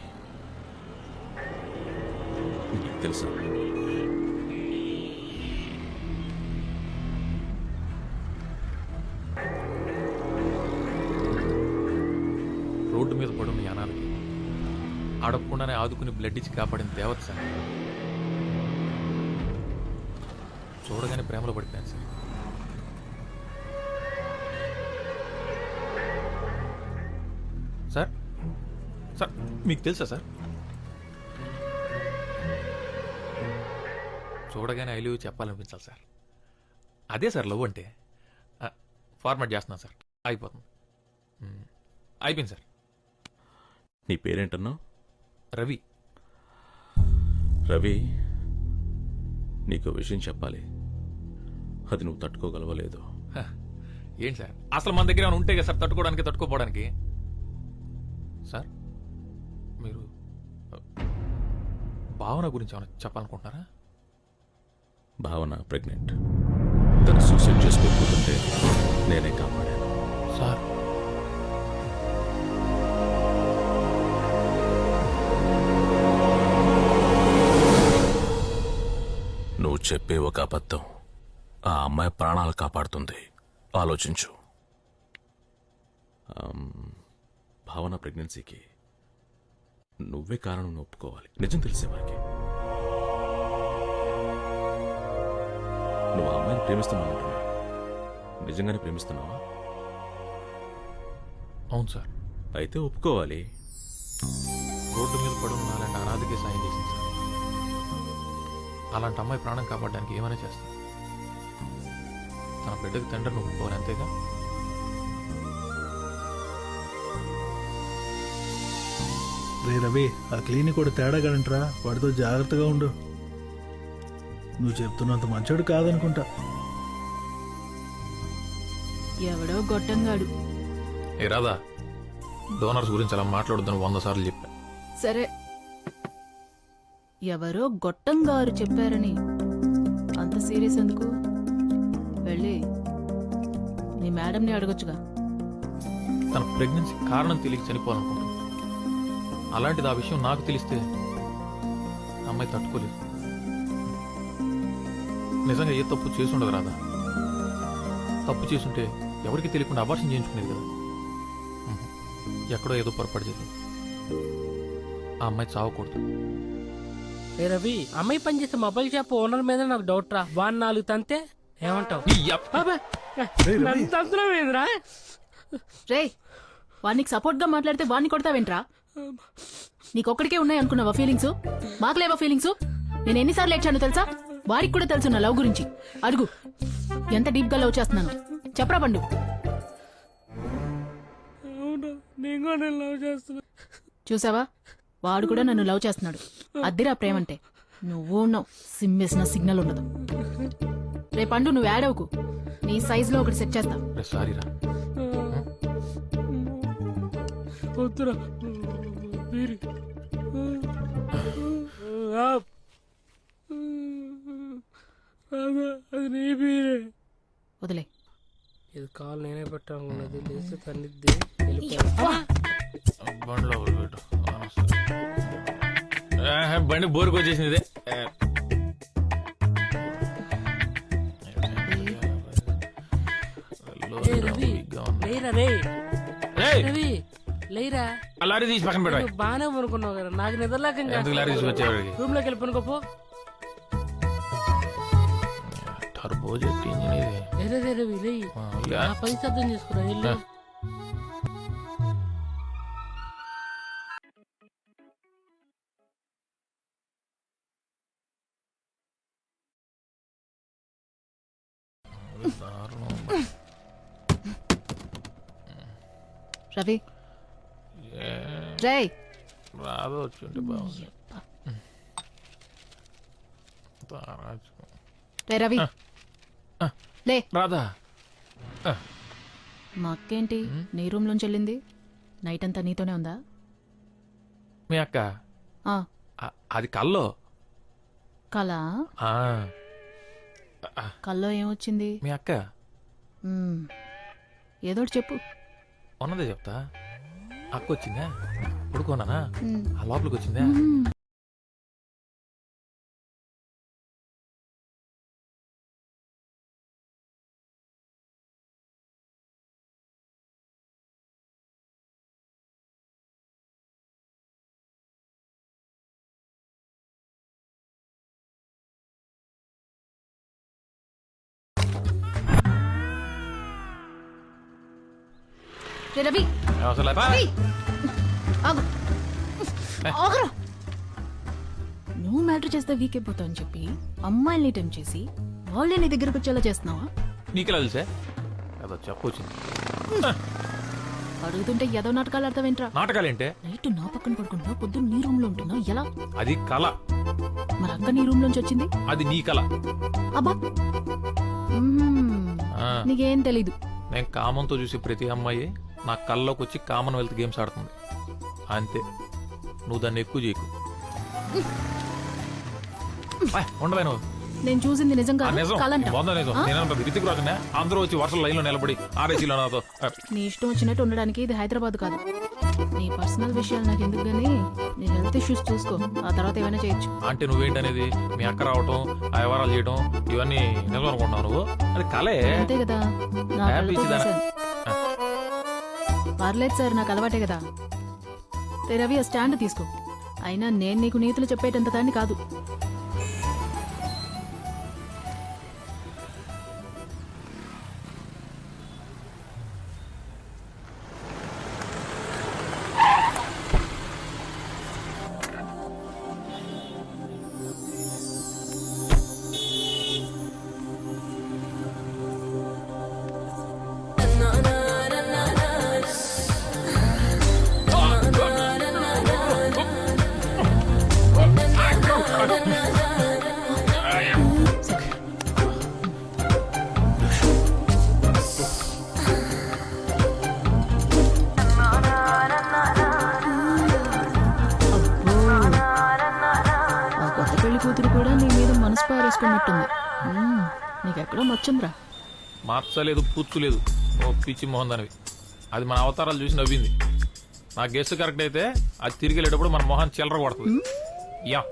నీకు తెలుసా? రోడ్డు మీద పడున్న యానాలకి అడగకుండానే ఆదుకుని బ్లడ్ ఇచ్చి కాపాడిన దేవత సార్. చూడగానే ప్రేమలో పడిపోయాను సార్. సార్ సార్ మీకు తెలుసా సార్? చూడగానే ఐ లవ్ యూ చెప్పాలనిపించాలి సార్. అదే సార్ లవ్ అంటే. ఫార్మాట్ చేస్తున్నాను సార్, అయిపోతుంది. అయిపోయింది సార్. నీ పేరేంటన్నావు? రవి. రవి, నీకు విషయం చెప్పాలి. అది నువ్వు తట్టుకోగలవలేదు. ఏంటి సార్, అసలు మన దగ్గర ఏమైనా ఉంటే కదా సార్ తట్టుకోవడానికి, తట్టుకోపోవడానికి. సార్ మీరు భావన గురించి ఏమైనా చెప్పాలనుకుంటున్నారా? భావన ప్రెగ్నెంట్. తను సూసైడ్ చేసుకోకపోతుంటే నేనే కాపాడాను. సార్ నువ్వు చెప్పే ఒక అబద్ధం ఆ అమ్మాయి ప్రాణాలు కాపాడుతుంది. ఆలోచించు. భావన ప్రెగ్నెన్సీకి నువ్వే కారణం ఒప్పుకోవాలి. నిజం తెలిసే వారికి. నువ్వు ఆ అమ్మాయిని ప్రేమిస్తున్నావు. నిజంగానే ప్రేమిస్తున్నావా? అవును సార్. అయితే ఒప్పుకోవాలి. రోడ్డు మీద పడి ఉన్న అలాంటి అనాథకి సాయం చేసింది సార్. అలాంటి అమ్మాయి ప్రాణం కాపాడడానికి ఏమైనా చేస్తాను. తన బిడ్డకి తండ్రిని ఒప్పుకోవాలి, అంతేగా. రే రవి, ఆ క్లినిక్ కూడా తేడాగానంట్రా, వాడితో జాగ్రత్తగా ఉండు. నువ్వు చెప్తున్నంత మంచోడు కాదనుకుంటా. ఎవడో గొట్టంగాడు. ఏ రాదా, డోనర్స్ గురించి అలా మాట్లాడొద్దని 100 సార్లు చెప్పా. సరే, ఎవరో గొట్టంగారు చెప్పారని అంత సీరియస్ ఎందుకు? వెళ్ళి నీ మేడంని అడగొచ్చుగా. తన ప్రెగ్నెన్సీ కారణం తెలియక చనిపోవాలనుకుంటుంది. అలాంటిది ఆ విషయం నాకు తెలిస్తే అమ్మాయి తట్టుకోలేదు. నిజంగా ఏ తప్పు చేసుండదు రాదా. తప్పు చేసుంటే ఎవరికి తెలియకుండా అబార్షన్ చేయించుకునేది కదా. ఎక్కడో ఏదో పొరపాటు జరిగింది. ఆ అమ్మాయి చావకూడదు. ఏ రవి, అమ్మాయి పనిచేసే మొబైల్ షాప్ ఓనర్ మీద నాకు డౌట్ రా. వాడిని 4 తంతే ఏమంటావు? నన్ను తంతులేదురా. రే, వాడికి సపోర్ట్ గా మాట్లాడితే వాడిని కొడతావేంట్రా? నీకొక్కడికే ఉన్నాయి అనుకున్నావా ఫీలింగ్స్? మాకు లేవా ఫీలింగ్స్? నేను ఎన్నిసార్లు ఏడ్చాను తెలుసా? వాడికి కూడా తెలుసు నా లవ్ గురించి. అడుగు, ఎంత డీప్ గా లవ్ చేస్తున్నాను చెప్పరా పండు. చూసావా, వాడు కూడా నన్ను లవ్ చేస్తున్నాడు. అద్దిరా ప్రేమంటే. నువ్వు ఉన్నావు, సిమ్మేసిన సిగ్నల్ ఉండదు. రే పండు, నువ్వు యాడ్ అవ్వకు. నీ సైజ్ లో ఒకటి సెట్ చేస్తా. సారీరా. వద్దురా. అది నీ బీరే. వదిలే. ఇది కాలు నేనే పెట్టాలన్నది. లేస్తే తన్నిద్ది. బండిలో పెట్టు. బండి బోరుకు వచ్చేసింది. లేరా, లారీ తీసి పక్కన పెట్టాలి. బానే అనుకున్నావు కదా. నాకు నిద్రలేకంగా లారీ తీసుకొచ్చేవాడికి రూమ్ లోకి వెళ్ళిపోనుకోపో. టర్బో జెట్ ఇంజిన్ ఇది. పని సిద్ధం చేసుకున్నా. వెళ్ళు. రవి, రే, రాదో వచ్చి బాగుంది. రే రవి, లే. రాదా, మా అక్కేంటి నీ రూమ్ లోంచి వెళ్ళింది? నైట్ అంతా నీతోనే ఉందా? మీ అక్క ఆ, అది కల్లో. కళ? ఆ, కల్లో ఏమొచ్చింది? మీ అక్క ఏదోటి చెప్పు. ఉన్నదే చెప్తా. అక్క వచ్చిందా, పడుకోనానా, ఆ లోపలికి వచ్చిందా. రవి, నువ్వు మ్యాటర్ చేస్తే వీక్ అయిపోతావు అని చెప్పి అమ్మాయిల్ని టెంప్ట్ చేసి వాళ్ళే నీ దగ్గరకు వచ్చేలా చేస్తున్నావా? నీకెలా తెలుసా? ఏదో చెప్పొచ్చింది. అడుగుతుంటే ఏదో నాటకాలు ఆడతావేంట్రా? నాటకాలేంటే? నైట్ నా పక్కన పడుకుంటున్నావు, పొద్దున్న నీ రూమ్ లో ఉంటున్నావు, ఎలా? అది కళ. మరి అక్క నీ రూమ్ లోంచి వచ్చింది? అది నీ కళ. అబ్బా, నీకేం తెలీదు. నేను కామంతో చూసి ప్రతి అమ్మాయి నా కళ్ళలోకి వచ్చి కామన్వెల్త్ గేమ్స్ ఆడుతుంది అంతే. నువ్వు దాన్ని ఎక్కువ చేయకు. ఉండవే నువ్వు. నేను చూసింది నిజం కాదు, కలంట. రితిక్ రాజునే అందరూ వచ్చి వర్షం లైన్ లో నిలబడి ఆర్ఏసీలో నాతో. నీ ఇష్టం వచ్చినట్టు ఉండడానికి ఇది హైదరాబాద్ కాదు. నీ పర్సనల్ విషయాలు నాకు ఎందుకు గానీ నీ హెల్త్ ఇష్యూస్ చూసుకో, ఆ తర్వాత ఏమైనా చేయొచ్చు. అంటే నువ్వేంటనేది మీ అక్క రావటం, ఆ వ్యవహారాలు చేయడం ఇవన్నీ నిజం అనుకుంటున్నావు నువ్వు? అది కలే. అంతే కదా, నా హ్యాపీ కళ్ళతో చిదాన. చూశాను. పర్లేదు సార్, నాకు అలవాటే కదా. రవి ఆ స్టాండ్ తీసుకో. అయినా నేను నీకు నీతులు చెప్పేటంత దాన్ని కాదు. ఆ కొత్త పెళ్లి కూతురు కూడా నీ మీద మనసు పారేసుకున్నట్టుంది. నీకెక్కడో మచ్చుందిరా. మార్చలేదు, పూర్చులేదు. ఓ పిచ్చి మొహం దానివి. అది మన అవతారాలు చూసి నవ్వింది. నా గెస్ట్ కరెక్ట్ అయితే అది తిరిగి వెళ్ళేటప్పుడు మన మొహం చిల్లర కొడుతుంది. యా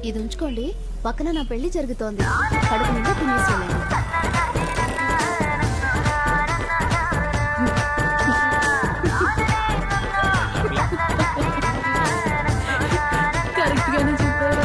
ఇది ఉంచుకోండి, పక్కన నా పెళ్లి జరుగుతోంది. కడుపు నిండా తినేసేయాలి. కరెక్ట్ గానే చెప్పారు.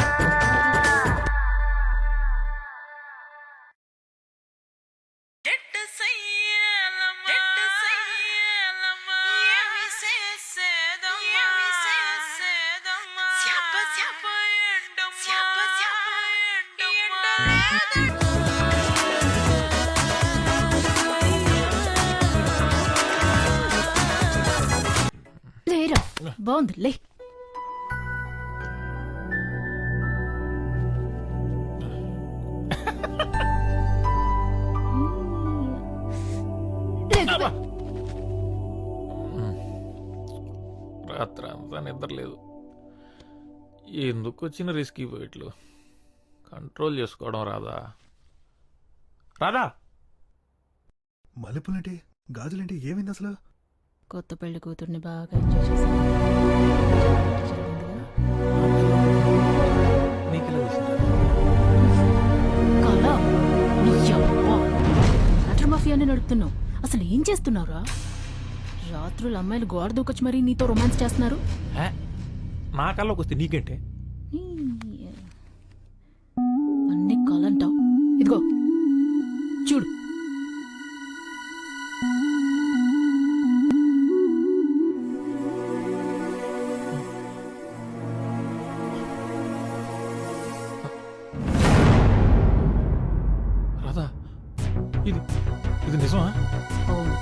లేరా, బాగుంది లే. రాత్రి అంతా నిద్ర లేదు. ఎందుకు వచ్చిన రిస్కీ పోయిట్లు కంట్రోల్ చేసుకోవడం రాదా? రాదా? మల్లెపూలేంటి, గాజులేంటి, ఏమైంది అసలు? కొత్త పెళ్లి కూతుర్ని బాగా ఎంజాయ్ చేశాను. కళ, నీ యవ్వ. మ్యాటర్ మాఫియాని నడుపుతున్నావు. అసలు ఏం చేస్తున్నావురా? రాత్రులు అమ్మాయిలు గోడ దూకొచ్చి మరీ నీతో రొమాన్స్ చేస్తున్నారు. నా కళ్ళకి వస్తే నీకేంటే? అన్ని కలంటావు. ఇదిగో చూడు. రాదా? ఇది ఇది నిజమా? అవును,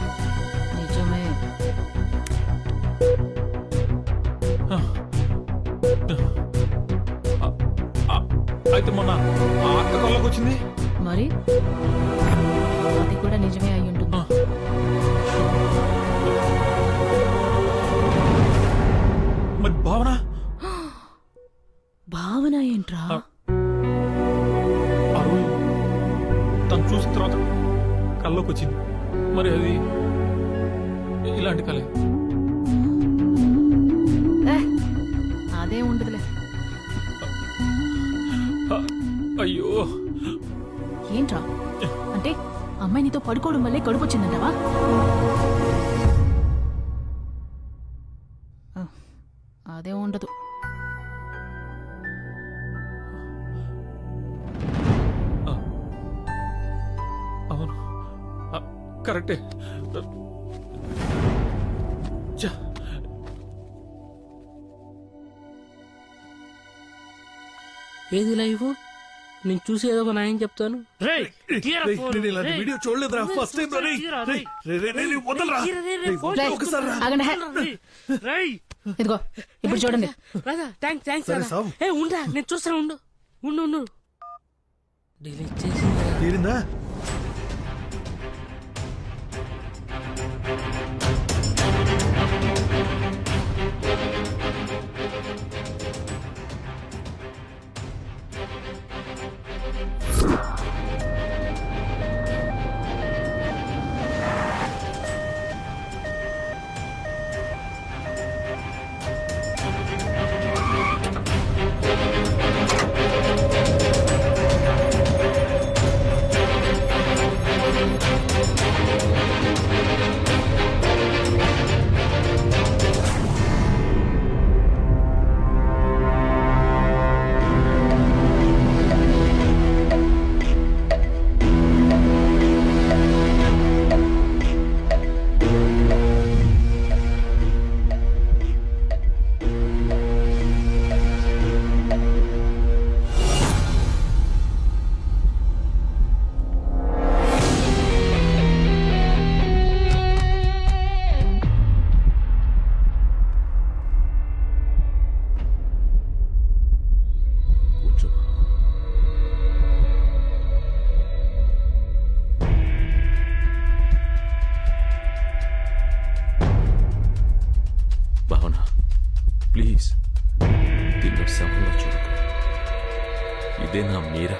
నిజమే. అయితే మొన్న ఆ అక్క కళ్ళకి వచ్చింది మరి అది కూడా నిజమే అయి ఉంటుంది. మరి భావన భావన ఏంట్రా? ఆ రోజు తను చూసిన తర్వాత కళ్ళకి వచ్చింది. మరి అది ఇలాంటి కళ? అదే ఉండదులే. అయ్యో, ఏంట్రా అంటే అమ్మాయి నీతో పడుకోవడం వల్లే కడుపు వచ్చిందంటావా? అదే ఉండదు. అవును, కరెక్టే. ఏది లైవ్? నేను చూసి ఏదో ఒక న్యాయం చెప్తాను. వీడియో చూడలేదురా, ఫస్ట్ టైం. ఇదిగో ఇప్పుడు చూడండి. థ్యాంక్స్. ఉండరా, నేను చూస్తాను. ఉండు. డిలీట్ చేసి తీరిందా? భావన ప్లీజ్ దీన్ని శవంలో చూడకు. ఇదే నా మీరా,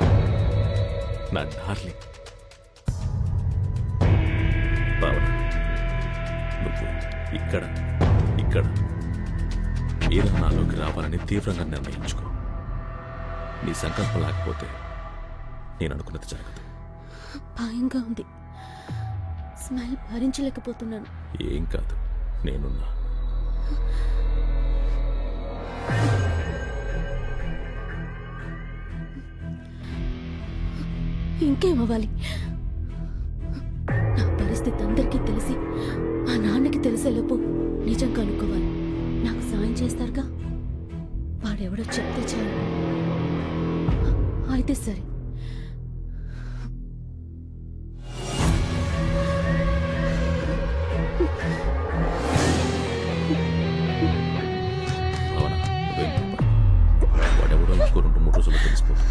నా డార్లింగ్. భావన, నువ్వు ఇక్కడ ఇక్కడ మీరా నాలోకి రావాలని తీవ్రంగా నిర్ణయించుకో. నీ సంకల్పం లేకపోతే నేను అనుకున్నది జరగదు. భయంగా ఉంది. స్మైల్ భరించలేకపోతున్నాను. ఏం కాదు, నేనున్నా. ఇంకేమవ్వాలి? నా పరిస్థితి అందరికీ తెలిసి మా నాన్నకి తెలిసేలోపు నిజం కనుక్కోవాలి. నాకు సాయం చేస్తారుగా? వాడెవడో చెప్తే చాలు. అయితే సరే. భావన, నువ్వేం భయపడకు. వాడెవడో ఇంకో 2-3 రోజుల్లో తెలిసిపోతుంది.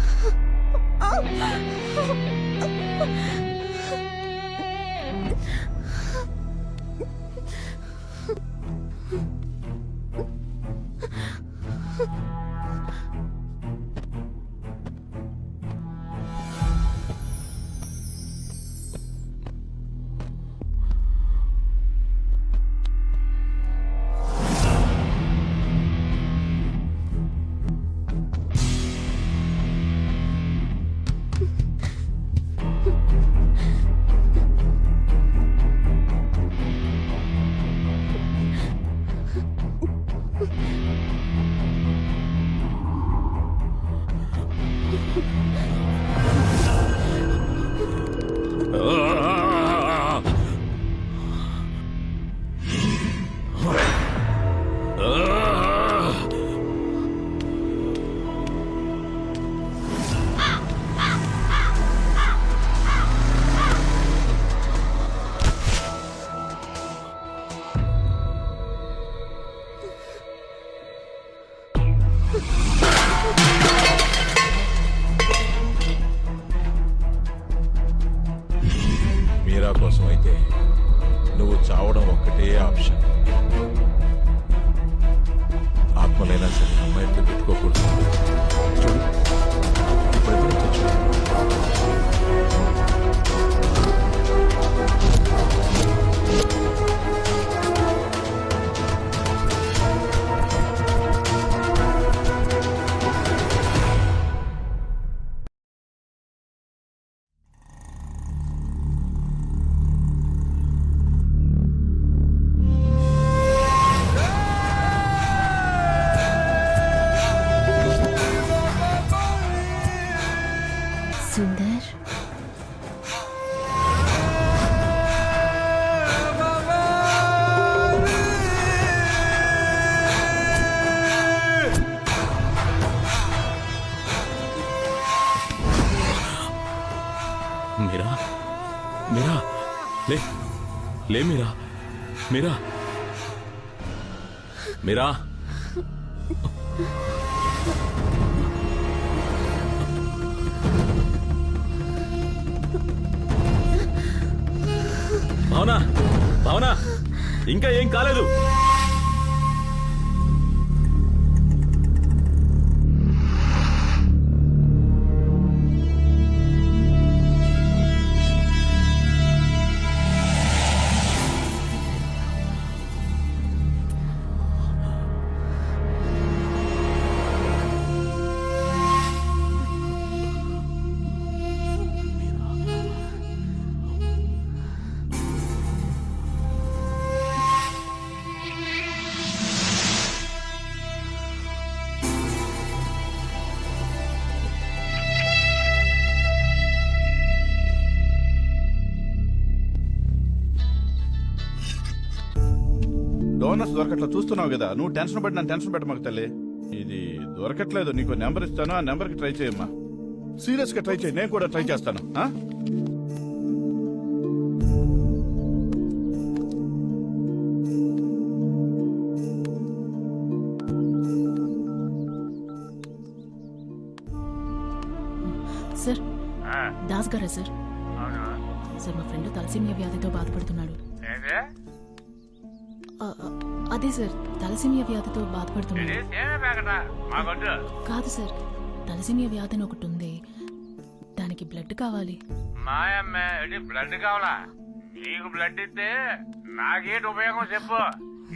మీరా కోసం అయితే నువ్వు చావడం ఒక్కటే ఆప్షన్. ఆత్మలైనా సరే అమ్మాయితో పెట్టుకోకూడదు. చూడు, ఇప్పుడు ఎప్పుడు తెచ్చుకో. సుందర్, మీరా, మీరా, లే లే మీరా, మీరా, మీరా. భావన, భావన, ఇంకా ఏం కాలేదు. డోనర్స్ దొరకట్లా చూస్తున్నావు కదా, నువ్వు టెన్షన్ పడి నన్ను టెన్షన్ పెట్టమాకు తల్లి. ఇది దొరకట్లేదు, నీకు నెంబర్ ఇస్తాను, ఆ నెంబర్కి ట్రై చేయమ్మా. సీరియస్ గా ట్రై చేయి, నేను కూడా ట్రై చేస్తాను. సార్, దాస్ గారా సార్? సార్, మా ఫ్రెండ్ తలసేమియా వ్యాధితో బాధపడుతున్నాడు. అదే సార్ తలసేమియా వ్యాధితో బాధపడుతున్నాను. కాదు సార్, తలసేమియా వ్యాధి అని ఒకటి ఉంది, దానికి బ్లడ్ కావాలి. మాయమ్మే బ్లడ్ కావాలా? నీకు బ్లడ్ ఇస్తే నాకేంటి ఉపయోగం చెప్పు.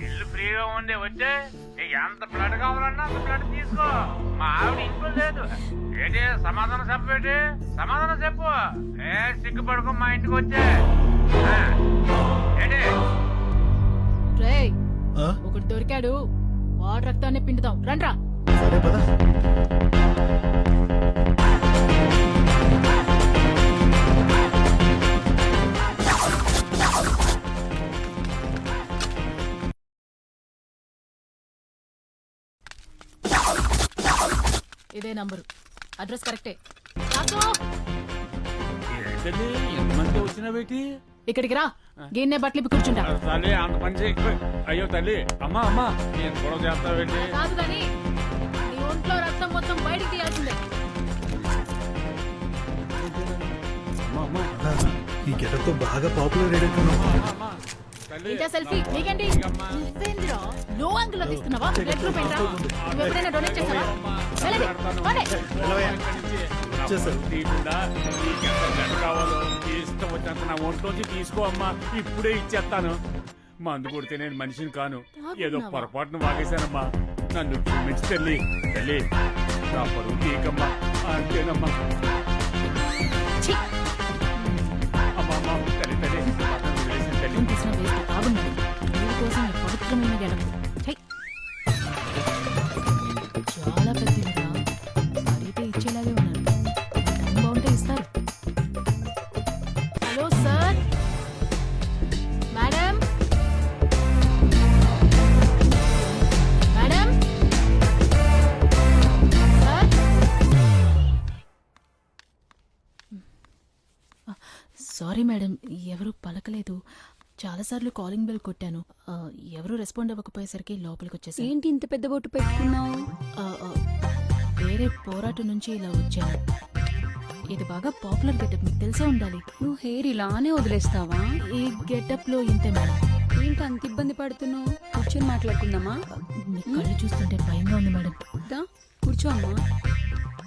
ఇల్లు ఫ్రీగా ఉంది, వచ్చే నీకు ఎంత బ్లడ్ కావాలన్నా అంత బ్లడ్ తీసుకో. మా ఆవిడ ఇంట్లో లేదు. ఏంటి సమాధానం చెప్పేటి? సమాధానం చెప్పు. ఏ సిగ్గుపడుకో, మా ఇంటికి వచ్చే. ఏంటి రేయ్, ఆ? ఒకటి దొరికాడు, వాడు రక్తాన్ని పిండుదాం రండ్రా. సరే పద. ఇదే నంబరు, అడ్రస్ కరెక్టే. ఎంతమంది వచ్చినా పెట్టి ఇక్కడికి రా, గిన్నె బట్టలు ఇప్పి కూర్చుంటా. తల్లి అంత పని చేయి. అయ్యో తల్లి, అమ్మా అమ్మా నేను గొడవ చేస్తా పెట్టి. కాదు కానీ నీ ఒంట్లో రక్తం మొత్తం బయటికి తీయాల్సిందే. ఈ గెటప్ తో బాగా పాపులర్ అయ్యేట్టున్నావు. ఏంటా సెల్ఫీ? నీకేంటి? నువ్వేందిరా? లో యాంగిల్ లో తీస్తున్నావా? బ్లడ్ గ్రూప్ ఏంట్రా? నువ్వు ఎప్పుడైనా డొనేట్ చేసావా? వెళ్ళండి, పోండి. కావాలో ఇష్టం వచ్చినంత నా ఒంట్లోంచి తీసుకో అమ్మా, ఇప్పుడే ఇచ్చేస్తాను. మందు కొడితే నేను మనిషిని కాను, ఏదో పొరపాటును వాగేశానమ్మా. నన్ను క్షమించి తల్లి. తల్లి నా పరువు తీకమ్మా, అంతేనమ్మా. ఛీ! అమ్మా అమ్మా, తల్లి తల్లి వదిలేసిన తల్లి. రక్తం తీసిన వేస్ట్ బాగుంది. నీళ్ళ కోసం ఈ పవిత్రమైన గెడపు. ఛై! చాలా పెద్దదిగా అడిగితే ఇచ్చేలాగే ఉన్నారు. టైం బాగుంటే ఇస్తారు. Hello sir, madam, madam, sir. Sorry madam, ఎవరు పలకలేదు. చాలాసార్లు కాలింగ్ బెల్ కొట్టాను, ఎవరు రెస్పాండ్ అవ్వకపోయేసరికి లోపలికి వచ్చేసాను. ఏంటి ఇంత పెద్ద బొట్టు పెట్టుకున్నావు? వేరే పోరాటం నుంచి ఇలా వచ్చాను. ఇది బాగా పాపులర్ గెటప్, మీకు తెలిసే ఉండాలి. నువ్వు హెయిర్ ఇలానే వదిలేస్తావా? ఈ గెటప్ లో ఇంతే మేడం. ఏంటి అంత ఇబ్బంది పడుతున్నావు? కూర్చొని మాట్లాడుకుందామా? మీ కళ్ళు చూస్తుంటే భయంగా ఉంది మేడం. దా కూర్చో అమ్మా,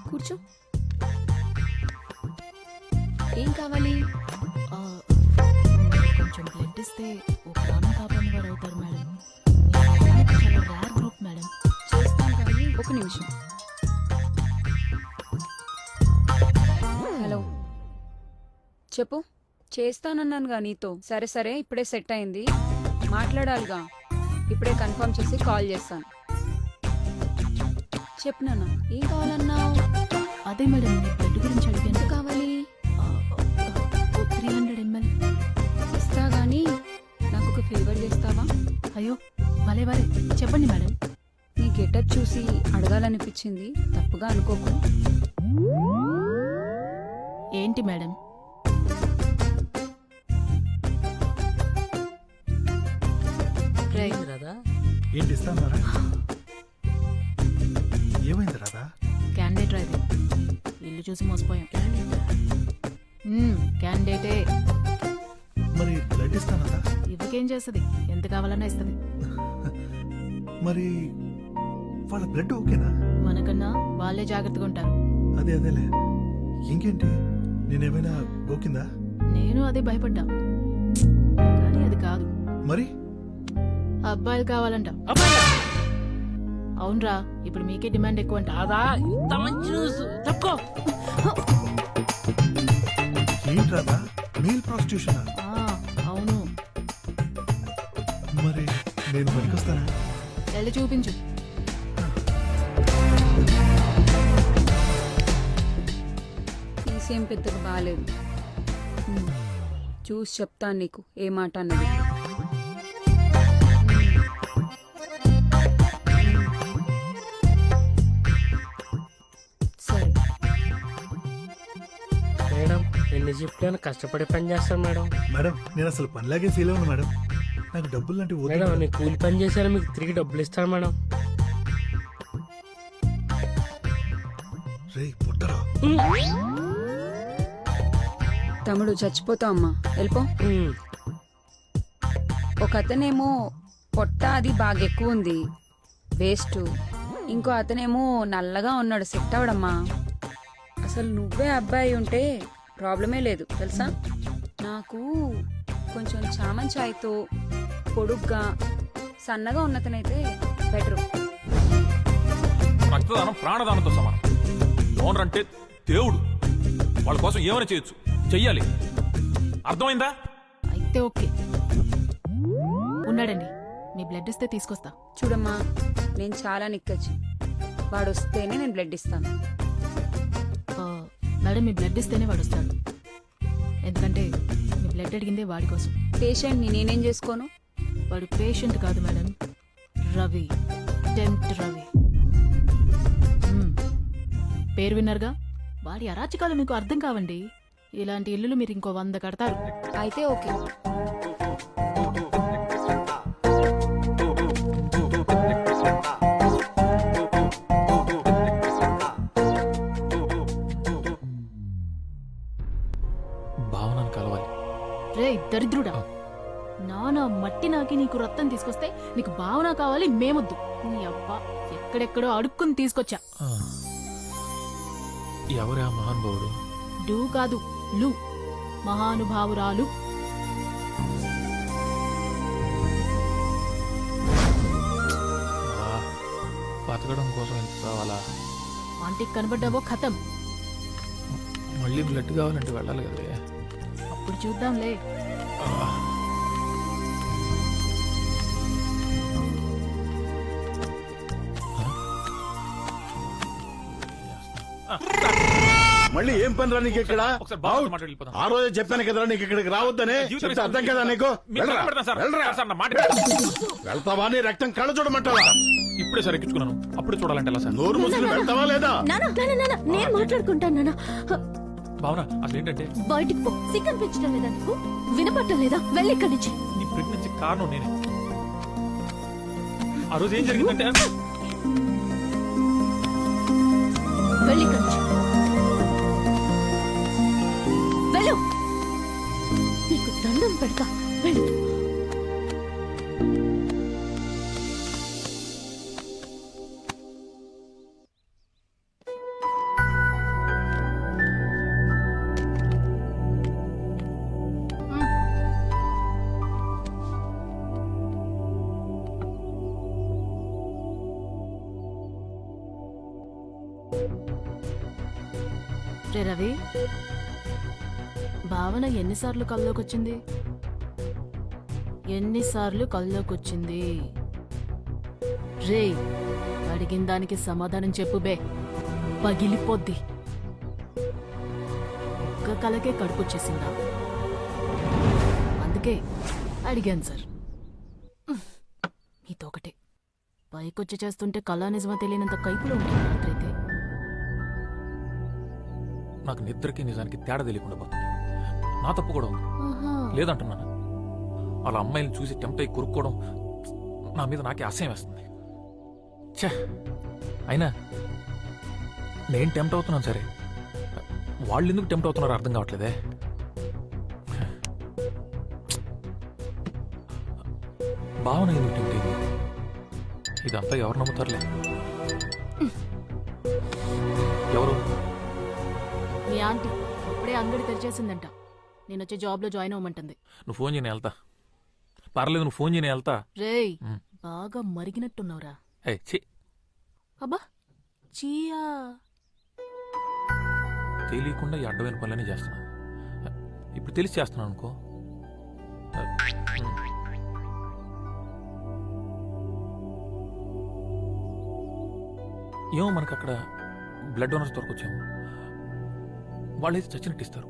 కూర్చో. ఏం కావాలి? ఆ, కొంచెం బ్లడ్ ఇస్తే ఓ ప్రాణం కాపాడిన వారు అవుతారు మేడం. చాలా రేర్ గ్రూప్ మేడం. చేస్తాను కానీ ఒక నిమిషం. హలో, చెప్పు. చేస్తానన్నానుగా నీతో. సరే సరే, ఇప్పుడే సెట్ అయింది. మాట్లాడాలిగా, ఇప్పుడే కన్ఫర్మ్ చేసి కాల్ చేస్తాను. చెప్పు నాన్న, ఏం కావాలన్నావు? అదే మేడం, మీ బ్లడ్ గురించి అడిగాను. ఎంత కావాలి? 300 ml. ఇస్తా గానీ నాకు ఒక ఫేవర్ చేస్తావా? అయ్యో భలే భలే, చెప్పండి మేడం. నీ గెటప్ చూసి అడగాలనిపించింది, తప్పుగా అనుకోకు. ఏంటి మేడం? ఏంటి ఇస్తాన్నారా? ఏమైంది రాదా? క్యాండిడేట్ రాదే, ఇల్లు చూసి మోసపోయాం. క్యాండిడేటే. మరి బ్లడ్ ఇస్తానదా? ఇవ్వకేం చేస్తుంది, ఎంత కావాలన్నా ఇస్తుంది. మరి వాళ్ళ బ్లడ్ ఓకేనా? మనకన్నా వాళ్ళే జాగ్రత్తగా ఉంటారు. అదేలే. ఇంకేంటి, నేనేమైనా గోకిందా? నేను అదే భయపడ్డా, కానీ అది కాదు. మరి అబ్బాయిలు కావాలంట. అవునరా, ఇప్పుడు మీకే డిమాండ్ ఎక్కువ అంట. అదా ఇంత మంచి న్యూస్ తక్కువ. ఏంటి రాదా, మెయిల్ ప్రాస్టిట్యూషన్? అవును. మరి నేను పనికొస్తానా? వెళ్ళి చూపించు. తీసేం పెద్దగా బాగాలేదు. చూసి చెప్తాను నీకు ఏ మాట అన్నది. సరే మేడం, ఎన్ని షిఫ్ట్లను కష్టపడి పని చేస్తాను మేడం. మేడం, నేను అసలు పనిలాగే ఫీల్ అవ్వను మేడం. నాకు డబ్బులు అంటే మేడం, నేను కూలి పని చేశాను, మీకు తిరిగి డబ్బులు ఇస్తాను మేడం. రే పుట్టరా, తమ్ముడు చచ్చిపోతావు అమ్మా, వెళ్ళిపో. ఒక అతనేమో పొట్ట అది బాగా ఎక్కువ ఉంది, వేస్ట్. ఇంకో అతనేమో నల్లగా ఉన్నాడు, సెట్ అవడమ్మా. అసలు నువ్వే అబ్బాయి ఉంటే ప్రాబ్లమే లేదు తెలుసా. నాకు కొంచెం చామన్ ఛాయ్తో పొడుగ్గా సన్నగా ఉన్నతనైతే బెటరు. రక్తదానం ప్రాణదానంతో సమానం. డోనర్ అంటే దేవుడు. వాళ్ళ కోసం ఏమైనా చేయొచ్చు, చెయ్యాలి. అర్థమైందా? అయితే ఓకే, ఉన్నాడండి. మీ బ్లడ్ ఇస్తే తీసుకొస్తా. చూడమ్మా, నేను చాలా నిక్కచ్చు. వాడు వస్తేనే నేను బ్లడ్ ఇస్తాను. మేడం, మీ బ్లడ్ ఇస్తేనే వాడు వస్తాడు. ఎందుకంటే మీ బ్లడ్ అడిగిందే వాడి కోసం. పేషెంట్ని నేనేం చేసుకోను? వాడు పేషెంట్ కాదు మేడం, రవి. టెంప్ట్ రవి. పేరు విన్నారుగా. వాడి అరాచకాలు మీకు అర్థం కావండి. ఇలాంటి ఇల్లులు మీరు ఇంకో 100 కడతారు. అయితే ఓకే. భావనను కలవాలి. రే దరిద్రుడా, నానా మట్టి నాకి నీకు రక్తం తీసుకొస్తే నీకు భావన కావాలి, మేమొద్దు. నీ అబ్బా ఎక్కడెక్కడో అడుక్కుని తీసుకొచ్చా. ఎవరా మహానుభావుడు? డూ కాదు, లు. మహానుభావురాలు. బతకడం కోసం ఎంత కావాలా? ఆంటీకి కనబడ్డావో ఖతం. మళ్ళీ బ్లడ్ కావాలంటే వెళ్ళాలి కదా. అప్పుడు చూద్దాంలే. మళ్ళీ ఏం పని రా నీకు ఇక్కడ? ఒకసారి బాగా మాట వెళ్ళిపోతాం. ఆ రోజే చెప్పాను కదరా నీకు ఇక్కడికి రావద్దని. చెప్తే అర్థం కదా నీకు? వెళ్ళరా, వెళ్ళరా. వెళ్తావా? నీ రక్తం కళ్ళ చూడమంటావా? ఇప్పుడే సరే ఎక్కించుకున్నాను, అప్పుడు చూడాలంటే ఎలా సార్? నోరు మూసుకుని వెళ్తావా లేదా? నేను మాట్లాడుకుంటాను నాన్న. భావన, అసలు ఏంటంటే బయటికి పో. సిగ్గం పెంచడం లేదా నీకు? వినపట్టం లేదా? వెళ్ళి ఇక్కడి నుంచి. నీ ప్రెగ్నెన్సీ కారణం నేనే. ఆ రోజు ఏం జరిగిందంటే వెళ్ళి ఇక్కడి నుంచి. వెళ్ళు. నీకు దండం పెడతా. వెళ్ళు. రే రవి, భావన ఎన్నిసార్లు కల్లోకొచ్చింది? ఎన్నిసార్లు కల్లోకొచ్చింది? రే, అడిగిన దానికి సమాధానం చెప్పు బే, పగిలిపోద్ది. ఒక్క కలకే కడుపొచ్చేసిందా? అందుకే అడిగాను సార్. మీతో ఒకటే. పైకొచ్చి చేస్తుంటే కళా నిజమా తెలియనంత కైపులో ఉంటుంది రాత్రైతే. నాకు నిద్రకి నిజానికి తేడా తెలియకుండా పోతుంది. నా తప్పు కూడా ఉంది, లేదంటున్నాను. అలా అమ్మాయిని చూసి టెంప్ట్ అయ్యి కొరుక్కోవడం నా మీద నాకే అసహ్యం వేస్తుంది. ఛే, అయినా నేను టెంప్ట్ అవుతున్నాను సరే, వాళ్ళు ఎందుకు టెంప్ట్ అవుతున్నారో అర్థం కావట్లేదే. భావన ఎందుకు టెంప్ట్ అయింది? ఇదంతా ఎవరు నమ్ముతారులే. ఎవరు? మీ ఆంటీ అప్పుడే అంగడి తెరిచేసిందంట. నేను వచ్చే జాబ్లో జాయిన్ అవ్వమంటుంది. నువ్వు ఫోన్ చేయని వెళ్తా. పర్లేదు, నువ్వు ఫోన్ చేయని వెళ్తా. రేయ్, బాగా మరిగినట్టున్నావురా. అబ్బా చీయా. తెలియకుండా ఈ అడ్డమైన పనులన్నీ చేస్తున్నాను. ఇప్పుడు తెలిసి చేస్తున్నాను అనుకో. ఏమో మనకు అక్కడ బ్లడ్ డోనర్స్ దొరకొచ్చాము. వాళ్ళైతే చచ్చినట్టు ఇస్తారు.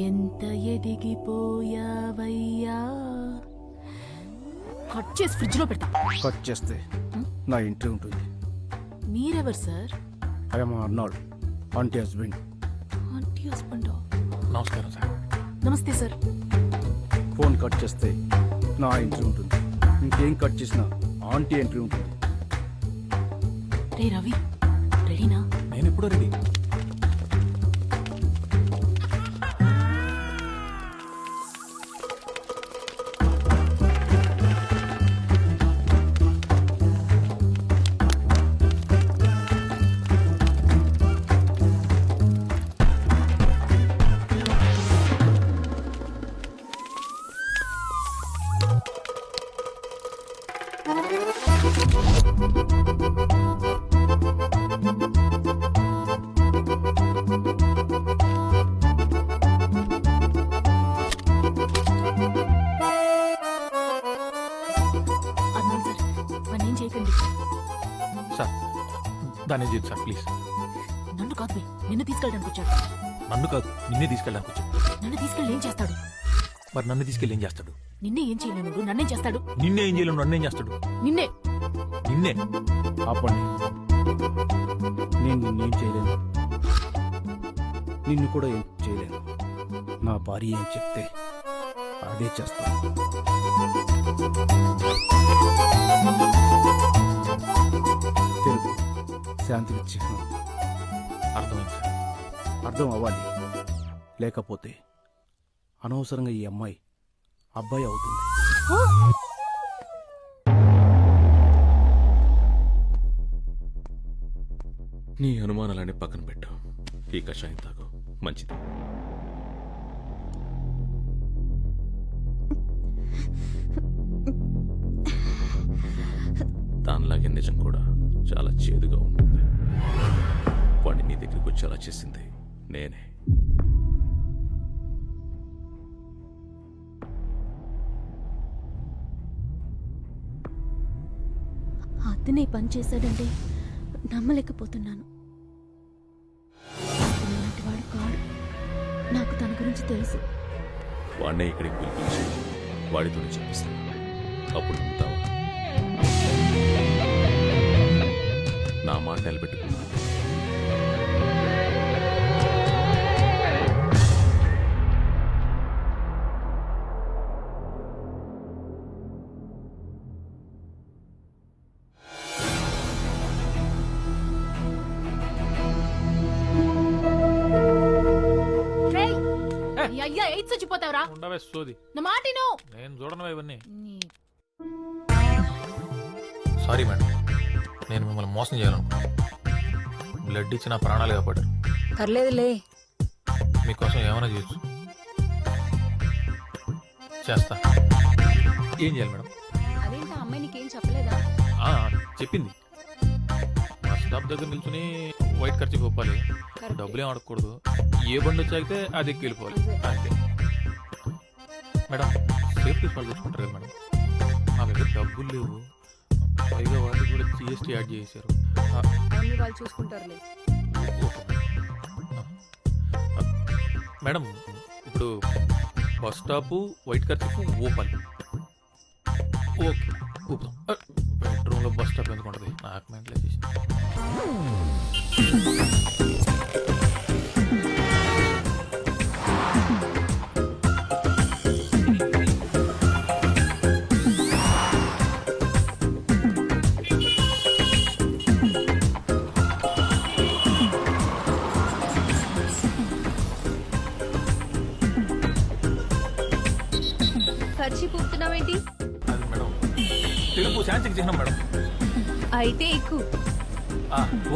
ఎంత ఎదిగిపోయావయ్యా. కట్ చేసి ఫ్రిడ్జ్ లో పెడతా. కట్ చేస్తే నా ఇంటి ఉంటుంది. మీరెవరు sir? I'm Arnold, aunty husband. Aunty హస్బెండా? నమస్కారం సార్. నమస్తే సార్. ఫోన్ కట్ చేస్తే నా ఎంట్రీ ఉంటుంది. ఇంకేం కట్ చేసినా ఆంటీ ఎంట్రీ ఉంటుంది. రే రవి, రెడీనా? నేను ఎప్పుడో రెడీ. అన్నాను సార్ మనేం చేయకండి. సార్ దాన్ని చేయదు సార్ ప్లీజ్. నన్ను కాదు బే, నిన్ను తీసుకెళ్ళడానికి వచ్చాడు. నన్ను కాదు నిన్నే తీసుకెళ్ళడానికి వచ్చాడు. నన్ను తీసుకెళ్ళి ఏం చేస్తాడు? మరి నన్ను తీసుకెళ్ళి ఏం చేస్తాడు? నిన్నే ఏం చేయలేను, నన్నేం చేస్తాడు? నిన్నే ఏం చేయలేను, నన్నేం చేస్తాడు? నిన్నే నిన్నే ఆపండి. నేను నిన్నేం చేయలేను, నిన్ను కూడా ఏం చేయలేను. నా భార్య ఏం చెప్తే అదే చేస్తాను. తెలుగు శాంతికి చిహ్నం. అర్థమైంది సార్. అర్థం అవ్వాలి, లేకపోతే అనవసరంగా ఈ అమ్మాయి అబ్బాయి అవుతుంది. నీ అనుమానాలన్నీ పక్కన పెట్టు. ఈ కషాయం తాగు, మంచిది. దానిలాగే నిజం కూడా చాలా చేదుగా ఉంటుంది. వాడిని నీ దగ్గరికి వచ్చేలా చేసింది నేనే. అతనే పని చేశాడంటే నమ్మలేకపోతున్నాను. ఇలాంటి వాడు కాడు. నాకు తన గురించి తెలుసు. వాడినే ఇక్కడికి పిలిపించి వాడితోనే చెప్పిస్తాను. అప్పుడు నమ్ముతావా? నా మాట నిలబెట్టుకున్నా. అయ్యా ఎయిడ్స్ వచ్చిపోతావురా. ఉండవే సోది. నా మాటిను. నేను చూడను ఇవన్నీ. సారీ మేడం, నేను మిమ్మల్ని మోసం చేయాలనుకున్నాను. బ్లడ్ ఇచ్చి నా ప్రాణాలు కాపాడారు. పర్లేదులే. మీకోసం ఏమైనా చేయొచ్చు. చేస్తా. ఏం చేయాలి మేడం? అదేంటి ఆ అమ్మాయి నీకేం చెప్పలేదా? చెప్పింది. మా స్టాప్ దగ్గర నిల్చుని వైట్ ఖర్చు పోపాలి, కరెక్టే. డబ్బులు ఏం అడగకూడదు, ఏ బండి వచ్చాకితే అది ఎక్కి వెళ్ళిపోవాలి అంతే. మేడం సేఫ్టీ ఫాల్ తెచ్చుకుంటారు కదా మేడం, నా దగ్గర డబ్బులు లేవు. పైగా వాళ్ళు కూడా జిఎస్టీ యాడ్ చేశారు. అన్ని వాళ్ళు చూసుకుంటారులే. మేడం ఇప్పుడు బస్ స్టాపు వైట్ ఖర్చు ఓపాలి. ఓకే ఊపుదాం. బెడ్రూమ్లో బస్ స్టాప్ ఎందుకు ఉంటుంది? నాకు మెంటలే చేసి. ఖర్చు పూపుతున్నావేంటి? అది మేడం తెలుపు శాంతికి చిహ్నం మేడం. అయితే ఎక్కువ.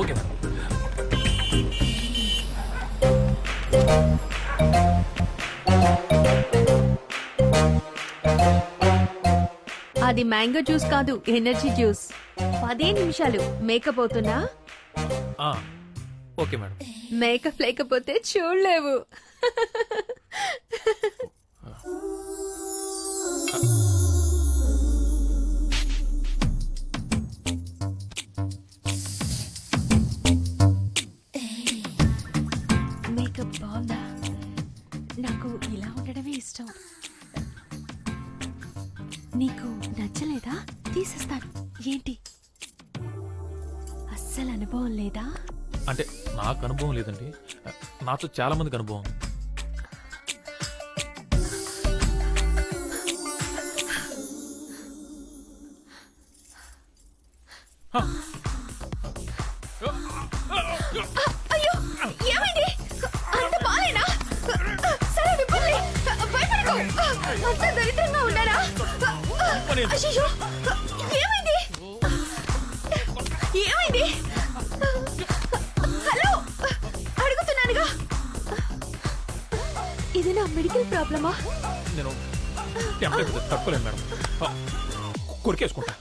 Okay madam. అది మ్యాంగో జ్యూస్ కాదు, ఎనర్జీ జ్యూస్. 10 నిమిషాలు మేకప్ అవుతున్నా. Okay madam. మేకప్ లేకపోతే చూడలేవు. మేకప్ బాగుందా? నాకు ఇలా ఉండడమే ఇష్టం. నీకు నచ్చలేదా? తీసేస్తాను. ఏంటి అస్సలు అనుభవం లేదా? అంటే నాకు అనుభవం లేదండి, నాతో చాలా మందికి అనుభవం. అయ్యో ఏమైంది? అంత బాలేనా? సరే విప్పండి. భయపడకు. అంత దరిద్రంగా ఉన్నారా? అయ్యో ఏమైంది? ఏమైంది? హలో అడుగుతున్నానుగా. ఇది నా మెడికల్ ప్రాబ్లమా? నేను టెంపరేచర్ తట్టుకోలేను మేడం. కొరికేసుకుంటా.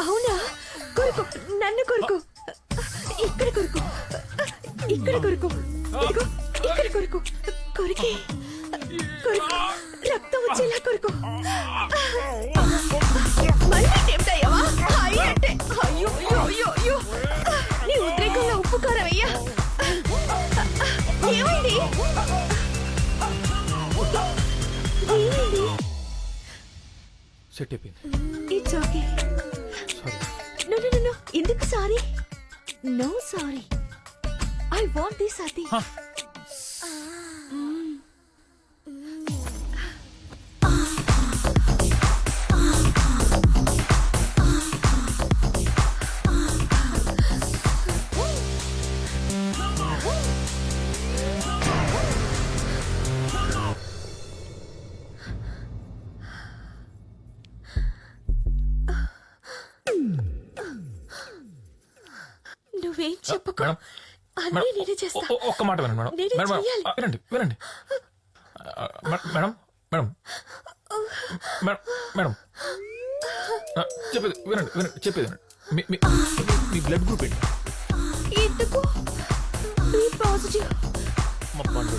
అవునా? కొరుకు, నన్ను కొరుకు. ఇక్కడ కొరుకు, ఇక్కడ కొరుకు. ఇదిగో, ఇక్కడ కొరుకు. కొరికి, కొరుకు. రక్తం వచ్చేలా కొరుకు. మళ్ళీ టెంప్ట్ అయ్యావా? అయ్యో అంటే అయ్యో అయ్యో అయ్యో అయ్యో. నీ ఉద్రేకంలో ఉప్పు కారం అయ్యా. ఏమైంది? ఏమైంది? సెట్ అయిపోయింది. It's okay. Sorry. No no no no. ఎందుకు sorry? No sorry. I want this అతి. నువ్వేం చెప్పకు. మేడం, అన్నీ నేనే చేస్తా. ఒక్క మాట వినండి మేడం. నేనే మేడం చెయ్యాలి. వినండి వినండి. మేడం మేడం మేడం మేడం చెప్పేది వినండి వినండి చెప్పేది వినండి. మీ బ్లడ్ గ్రూప్ ఏంటి? ఎందుకు? B positive. మా పండు.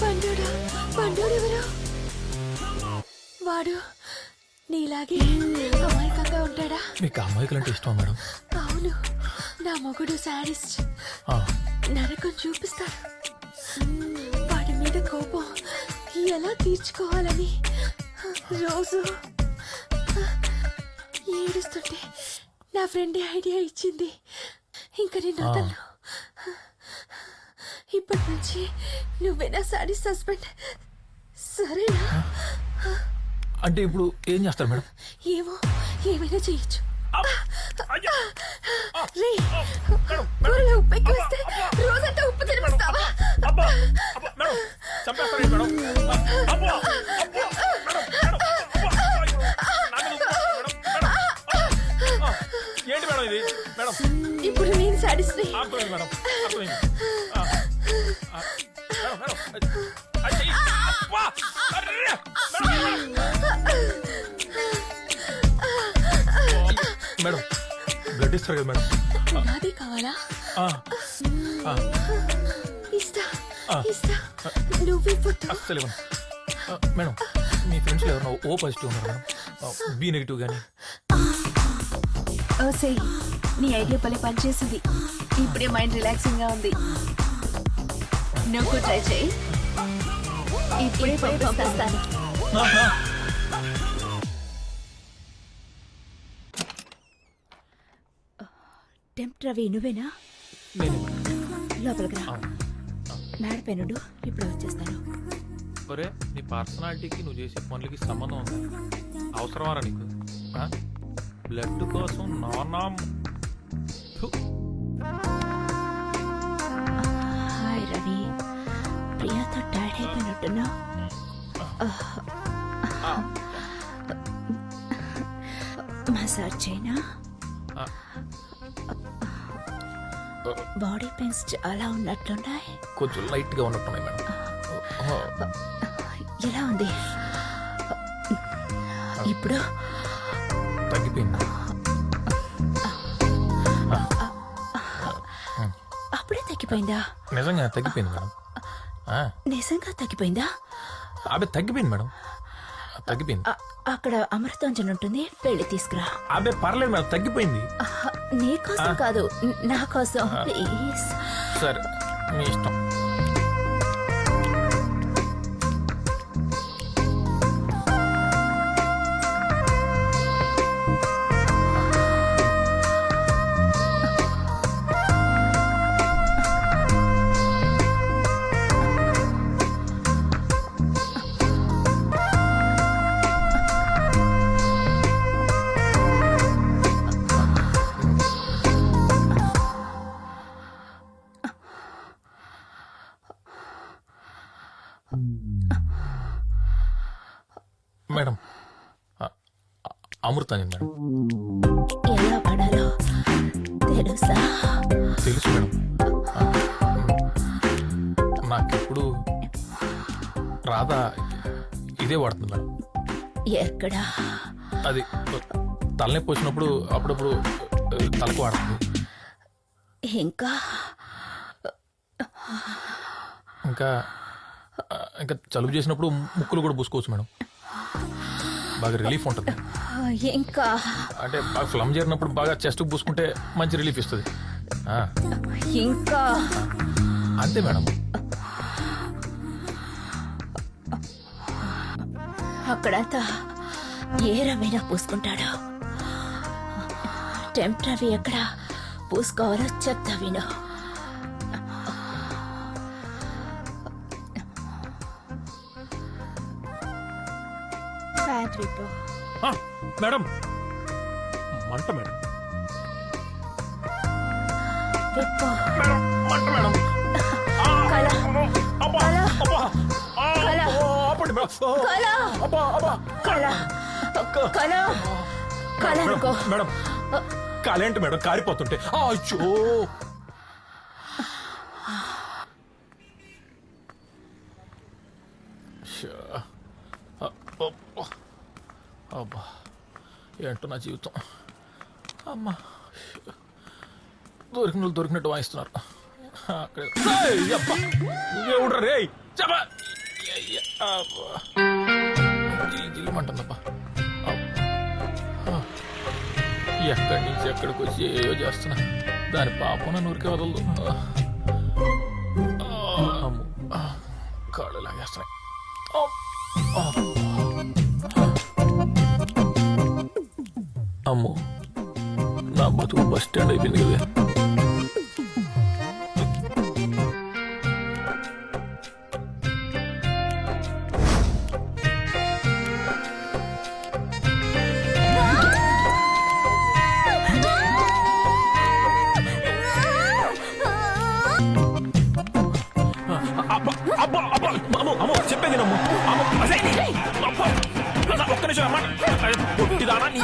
పండుడా? పండుడెవరు? వాడు నీలాగే అమాయకంగా ఉంటాడా? మీకు అమ్మాయికులు అంటే ఇష్టం మేడం? అవును, నా మొగుడు శాడిస్ట్. నరకం చూపిస్తాడు. వాడి మీద కోపం ఎలా తీర్చుకోవాలని రోజు ఏడుస్తుంటే నా ఫ్రెండ్ ఐడియా ఇచ్చింది. ఇంకా నేను వదలను. ఇప్పటి నుంచి నువ్వే నా శాడిస్ట్ హస్బెండ్, సరేనా? అంటే ఇప్పుడు ఏం చేస్తారు మేడం? ఏమో, ఏమైనా చేయొచ్చు. రే, కూరలో ఉప్పు ఎక్కువేస్తే రోజంతా ఉప్పు తినిపిస్తావా? ఏంటి మేడం ఇది? మేడం ఇప్పుడు నేను సాటిస్ఫై. అర్థమైంది మేడం, అర్థమైంది. మేడం బ్లడ్ ఇస్తారు కదా మేడం? నాదే కావాలా? ఇస్తా ఇస్తా. నువ్వే పుట్టు. అస్సలు ఇవ్వను. మేడం మీ ఫ్రెండ్స్ ఎవరన్నా ఓ పాజిటివ్ ఉన్నారు మేడం? బి నెగిటివ్ కానీ? ఓసే, నీ ఐడియా పని పనిచేసింది. ఇప్పుడే మైండ్ రిలాక్సింగ్ గా ఉంది. నువ్వు ట్రై చేయి. ఇప్పుడే పంపిస్తాను. టెంప్ట్ రవి నువ్వేనా? నేను లోపలికి రా. మేడపైనుండు, ఇప్పుడే వచ్చేస్తాను. ఒరే, నీ పర్సనాలిటీకి నువ్వు చేసే పనులకి సంబంధం ఉందా? అవసరమారా నీకు? బ్లడ్ కోసం నానా. హాయ్ రవి, ప్రియాతో టైర్డ్ అయిపోయినట్టున్నా. మసాజ్ చేయనా? బాడీ పెయిన్స్ చాలా ఉన్నట్లున్నాయి. కొంచెం లైట్ గా ఉన్నట్టున్నాయి మేడం. ఎలా ఉంది ఇప్పుడు? తగ్గిపోయింది. అప్పుడే తగ్గిపోయిందా? నిజంగా తగ్గిపోయింది మేడం. నిజంగా తగ్గిపోయిందా? అబ్బే తగ్గిపోయింది మేడం, తగ్గిపోయింది. అక్కడ అమృతాంజన్ ఉంటుంది, వెళ్ళి తీసుకురా. అబ్బే పర్లేదు మేడం, తగ్గిపోయింది. నీ కోసం కాదు, నా కోసం ప్లీజ్. సరే మీ ఇష్టం. Madam Amrutanjan madam. ఎలా పడాలో తెలుసా? తెలుసు మేడం. నాకెప్పుడు రాధా ఇదే వాడుతుంది మేడం. ఎక్కడా? అది తలనొప్పి వచ్చినప్పుడు అప్పుడప్పుడు తలకు వాడుతుంది. ఇంకా ఇంకా ఇంకా జలుబు చేసినప్పుడు ముక్కులు కూడా పూసుకోవచ్చు మేడం. బాగా రిలీఫ్ ఉంటుంది. ఇంకా అంటే బాగా ఫ్లమ్ చేరినప్పుడు బాగా చెస్ట్ పూసుకుంటే మంచి రిలీఫ్ ఇస్తుంది. ఇంకా అంతే మేడం. అక్కడంతా ఏ రవైనా పూసుకుంటాడు. టెంప్ రవి ఎక్కడ పూసుకోవాలో చెప్తా విను. మేడం మంట మేడం. మంట మేడం. మేడం కాలేంటి మేడం కారిపోతుంటే అయ్యో. అబ్బా ఏంటో నా జీవితం. అమ్మా దొరికినట్టు వాయిస్తున్నారు. ఎవడ్రా రే జిల్లుమంటుందబ్బా. ఎక్కడి నుంచి ఎక్కడికి వచ్చి ఏయో చేస్తున్నా. దాని పాపం నన్ను ఊరికే వదలదు. కాళ్ళు లాగేస్తున్నాయి. అమ్మో నా బతుకు బస్ స్టాండ్ అయిపోయింది కదా. చెప్పేది ఒక్క నిమిషం అమ్మా. పొట్టిదానా నీ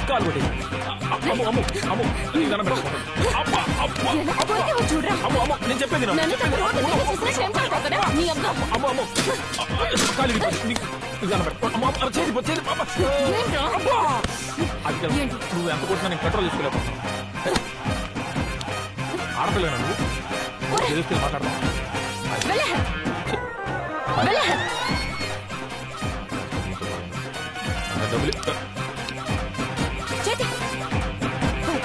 కాలు కొట్టి నేను చెప్పేది నువ్వు ఎంత కొట్టినా నేను కంట్రోల్ చేసుకోలేవు. ఆడపిల్లనా నువ్వు? తెలిస్తే మాట్లాడదాం.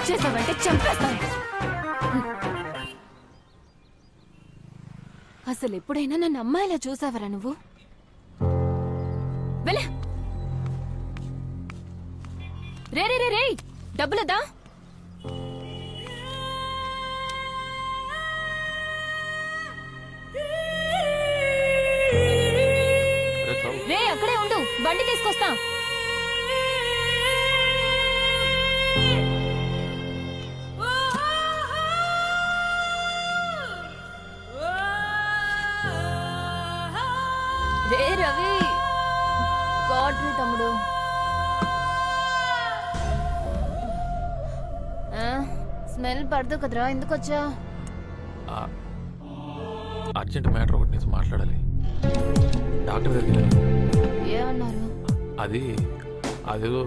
చేసావంటే చంపేస్తాను. అసలు ఎప్పుడైనా నన్ను అమ్మాయిలా చూసావరా నువ్వు? వెళ్ళ రే రే రే రే డబ్బులదా? రే అక్కడే ఉండు, బండి తీసుకొస్తా. రే రవి గాడ్రీ తమ్ముడు. స్మెల్ పడదు కదరా, ఎందుకు వచ్చా? అర్జెంట్ మ్యాటర్ ఒకటి నేను మాట్లాడాలి. డాక్టర్ దగ్గర ఏమన్నారు? అదేదో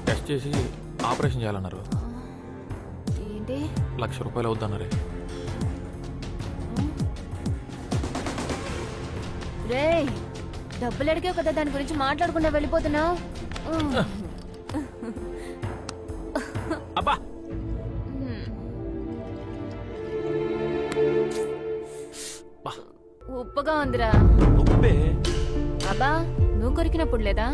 టెస్ట్ చేసి ఆపరేషన్ చేయాలన్నారు. ఏంటి? 1,00,000 రూపాయలు అవుద్దన్నారే. రే డబ్బులు అడిగావు కదా, దాని గురించి మాట్లాడకుండా వెళ్ళిపోతున్నావు. అబ్బా ఉప్పుగా ఉందిరా. ఉప్పే అబ్బా నువ్వు కొరికినప్పుడు లేదా?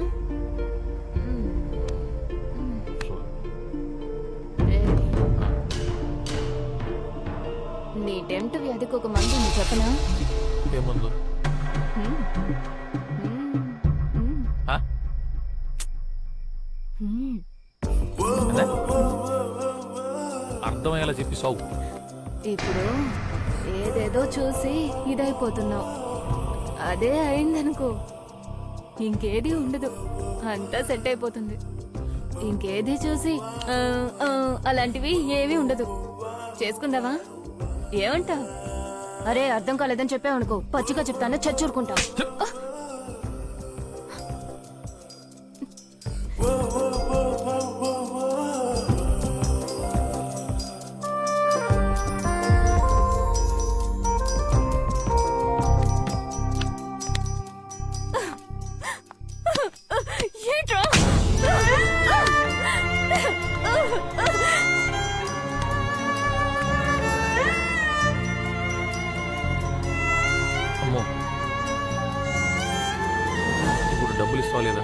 నీ టెంట్ వ్యాధికి ఒక మందు ఉంది, చెప్పనా? ఏముందో? అర్థమయ్యేలా చెప్పి సాగు. ఇప్పుడు ఏదేదో చూసి ఇదైపోతున్నావు. అదే అయిందనుకో, ఇంకేది ఉండదు, అంతా సెట్ అయిపోతుంది. ఇంకేది చూసి అలాంటివి ఏమీ ఉండదు. చేసుకుందావా? ఏమంటావ్? అరే అర్థం కాలేదని చెప్పావనుకో పచ్చిగా చెప్తాను, చచ్చూరుకుంటా. ఏంట్రా? అమ్మో, ఇప్పుడు డబ్బులు ఇస్తావా లేదా?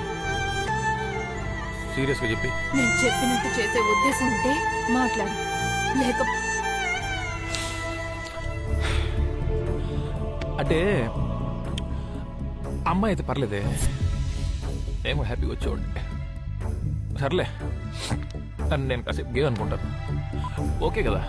సీరియస్గా చెప్పి. నేను చెప్పినట్టు చేసే ఉద్దేశం ఉంటే మాట్లాడు, లేక అంటే అమ్మాయి అయితే పర్లేదే, నేను కూడా హ్యాపీగా వచ్చేవాడిని. సర్లే, నన్ను నేను కాసేపు గేమ్ అనుకుంటాను. ఓకే కదా?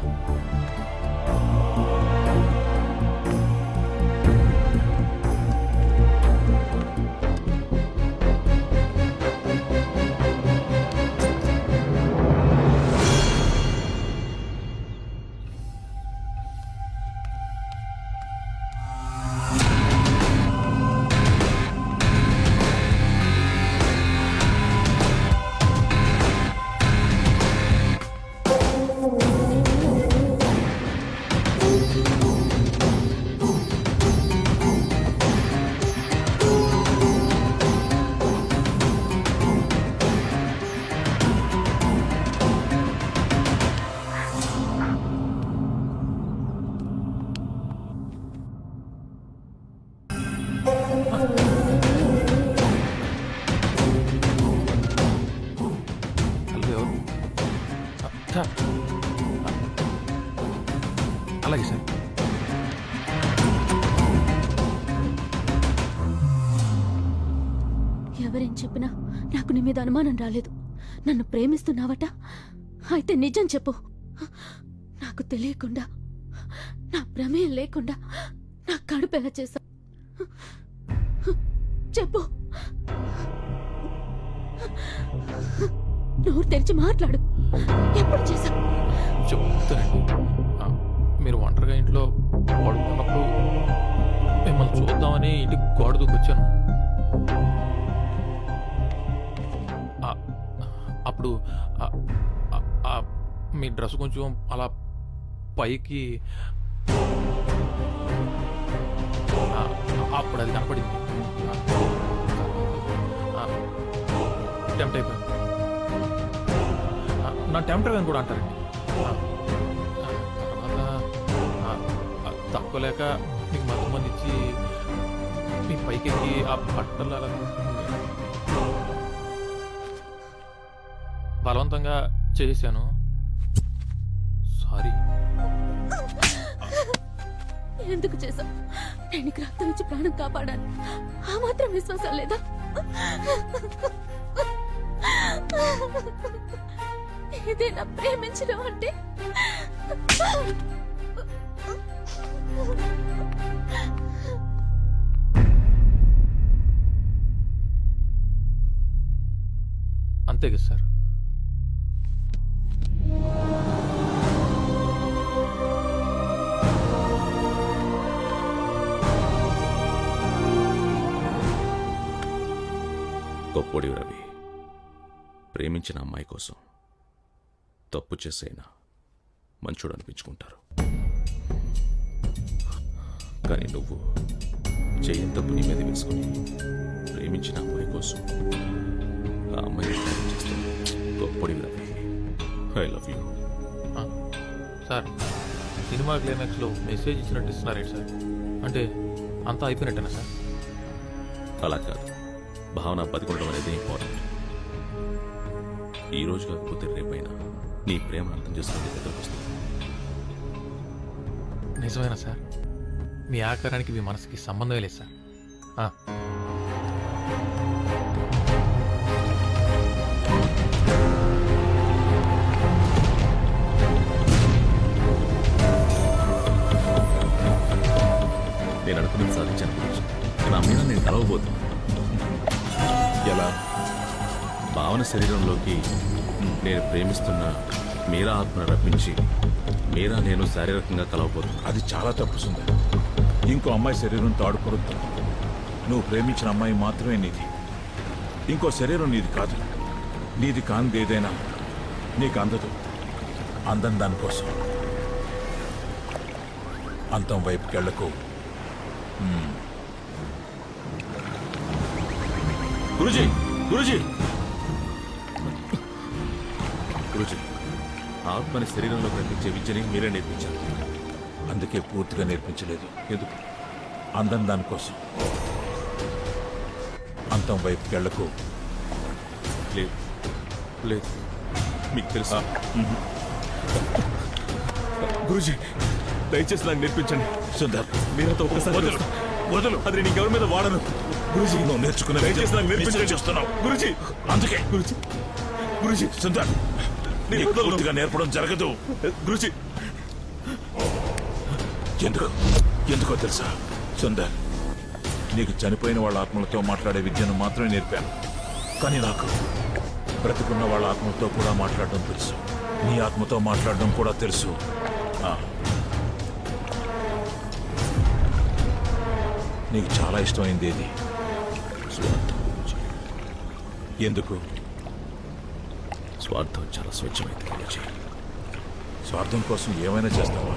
హలో, ఎవరు? సార్, అలాగే సార్. ఎవరేం చెప్పినా నాకు నీ మీద అనుమానం రాలేదు. నన్ను ప్రేమిస్తున్నావట? అయితే నిజం చెప్పు. నాకు తెలియకుండా, నా ప్రమేయం లేకుండా నా కడుపు ఎలా చేశా? చెప్పు, నోరు తెరిచి మాట్లాడు. ఎప్పుడు చేశా? చెప్తానండి. మీరు ఒంటరిగా ఇంట్లో పడుకున్నప్పుడు మిమ్మల్ని చూద్దామని ఇంటికి గోడ దూకొచ్చాను. అప్పుడు మీ డ్రెస్ కొంచెం అలా పైకి, అప్పుడు అది కనపడింది. టెంప్ట్ అయిపోయాను. నా టెంప్టర్ అని కూడా అంటారండి. తర్వాత తక్కువలేక మీకు మత్తు మంది ఇచ్చి మీ పైకి ఎక్కి ఆ బట్టలు అలా బలవంతంగా చేశాను. సారీ. ఎందుకు చేశావు? నేను నీకు రక్తం ఇచ్చి ప్రాణం కాపాడాను. ఆ మాత్రం విశ్వాసం లేదా? ఏదైనా ప్రేమించడం అంటే అంతే కదా సార్? గొప్పోడి రవి, ప్రేమించిన అమ్మాయి కోసం తప్పు చేసైనా మంచోడు అనిపించుకుంటారు. కానీ నువ్వు చేయని తప్పు నీ మీద వేసుకుని ప్రేమించిన అమ్మాయి కోసం ఆ అమ్మాయిని చేస్తావు. గొప్పోడి Ravi, I love you. Sir, cinema క్లైమాక్స్లో మెసేజ్ ఇచ్చినట్టు ఇస్తున్నారేంటి సార్? అంటే అంతా అయిపోయినట్టేనా సార్? అలా కాదు, భావన బతికొనడం అనేది ఇంపార్టెంట్. ఈ రోజు కాకపోతే రేపైనా నీ ప్రేమ అర్థం చేసుకునే దగ్గరకు వస్తుంది. నిజమేనా సార్? మీ ఆకారానికి మీ మనసుకి సంబంధమే లేదు సార్. నేను అనుకున్నది సాధించాను గురించి నా మీద నేను కలవబోతున్నా. ఎలా? భావన శరీరంలోకి నేను ప్రేమిస్తున్న మీరా ఆత్మను రప్పించి మీరా నేను శారీరకంగా కలవబోతున్నా. అది చాలా తప్పు సుందర్. ఇంకో అమ్మాయి శరీరంతో ఆడుకోవద్దు. నువ్వు ప్రేమించిన అమ్మాయి మాత్రమే నీది. ఇంకో శరీరం నీది కాదు. నీది కానిది ఏదైనా నీకు అందదు. అందని దానికోసం అంతం వైపుకెళ్లకు. గురుజీ గురుజీ గురుజీ, ఆత్మని శరీరంలో కనిపించే విద్యని మీరే నేర్పించారు. అందుకే పూర్తిగా నేర్పించలేదు. ఎందుకు? అందని దానికోసం అంతం వైపుకెళ్లకు. లేదు లేదు, మీకు తెలుసా? గురుజీ, దయచేసి నాకు నేర్పించండి. సుందర్, మీరతో ఒక్కసారి వదులు, వదులు. అది నేను ఎవరి మీద వాడను. గురుజీ, నువ్వు నేర్చుకున్న దయచేసి నాకు నేర్పించండి. చేస్తున్నావు గురుజీ, అందుకే. గురుజీ గురుజీ, సుందర్, నీకు పూర్తిగా నేర్పడం జరగదు. గురుజీ. ఎందుకో తెలుసా సుందర్, నీకు చనిపోయిన వాళ్ళ ఆత్మలతో మాట్లాడే విద్యను మాత్రమే నేర్పాను. కానీ నాకు బ్రతికున్న వాళ్ళ ఆత్మలతో కూడా మాట్లాడడం తెలుసు. నీ ఆత్మతో మాట్లాడడం కూడా తెలుసు. నీకు చాలా ఇష్టమైంది ఏది? స్వార్థం. ఎందుకు? స్వార్థం చాలా స్వచ్ఛమైంది గురుజీ. స్వార్థం కోసం ఏమైనా చేస్తావా?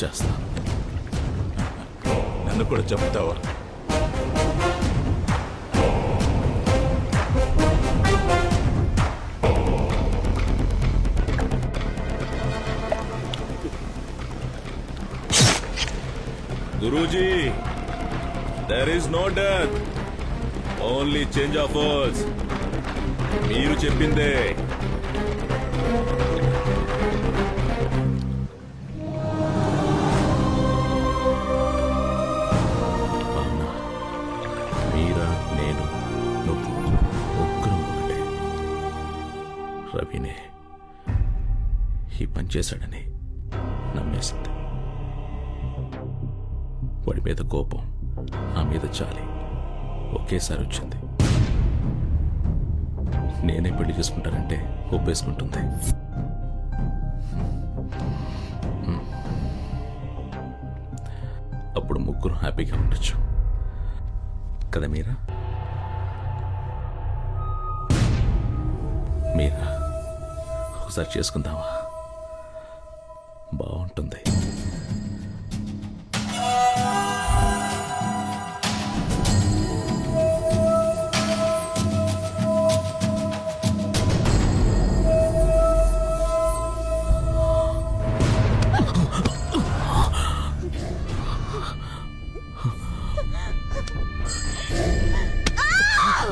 చేస్తా. నన్ను కూడా చెప్తావా? Guruji, there is no death, only change of words. మీరు చెప్పిందే. అవునా? మీరా, నేను, నువ్వు ముగ్గురం ఒకటే. రవినే ఈ పని చేశాడని నమ్మేసింది. వాడి మీద కోపం, నా మీద చాలి ఒకేసారి వచ్చింది. నేనే పెళ్లి చేసుకుంటానంటే ఒప్పేసుకుంటుంది. అప్పుడు ముగ్గురు హ్యాపీగా ఉండొచ్చు కదా మీరా? మీరా, ఒకసారి చేసుకుందామా? బాగుంటుంది.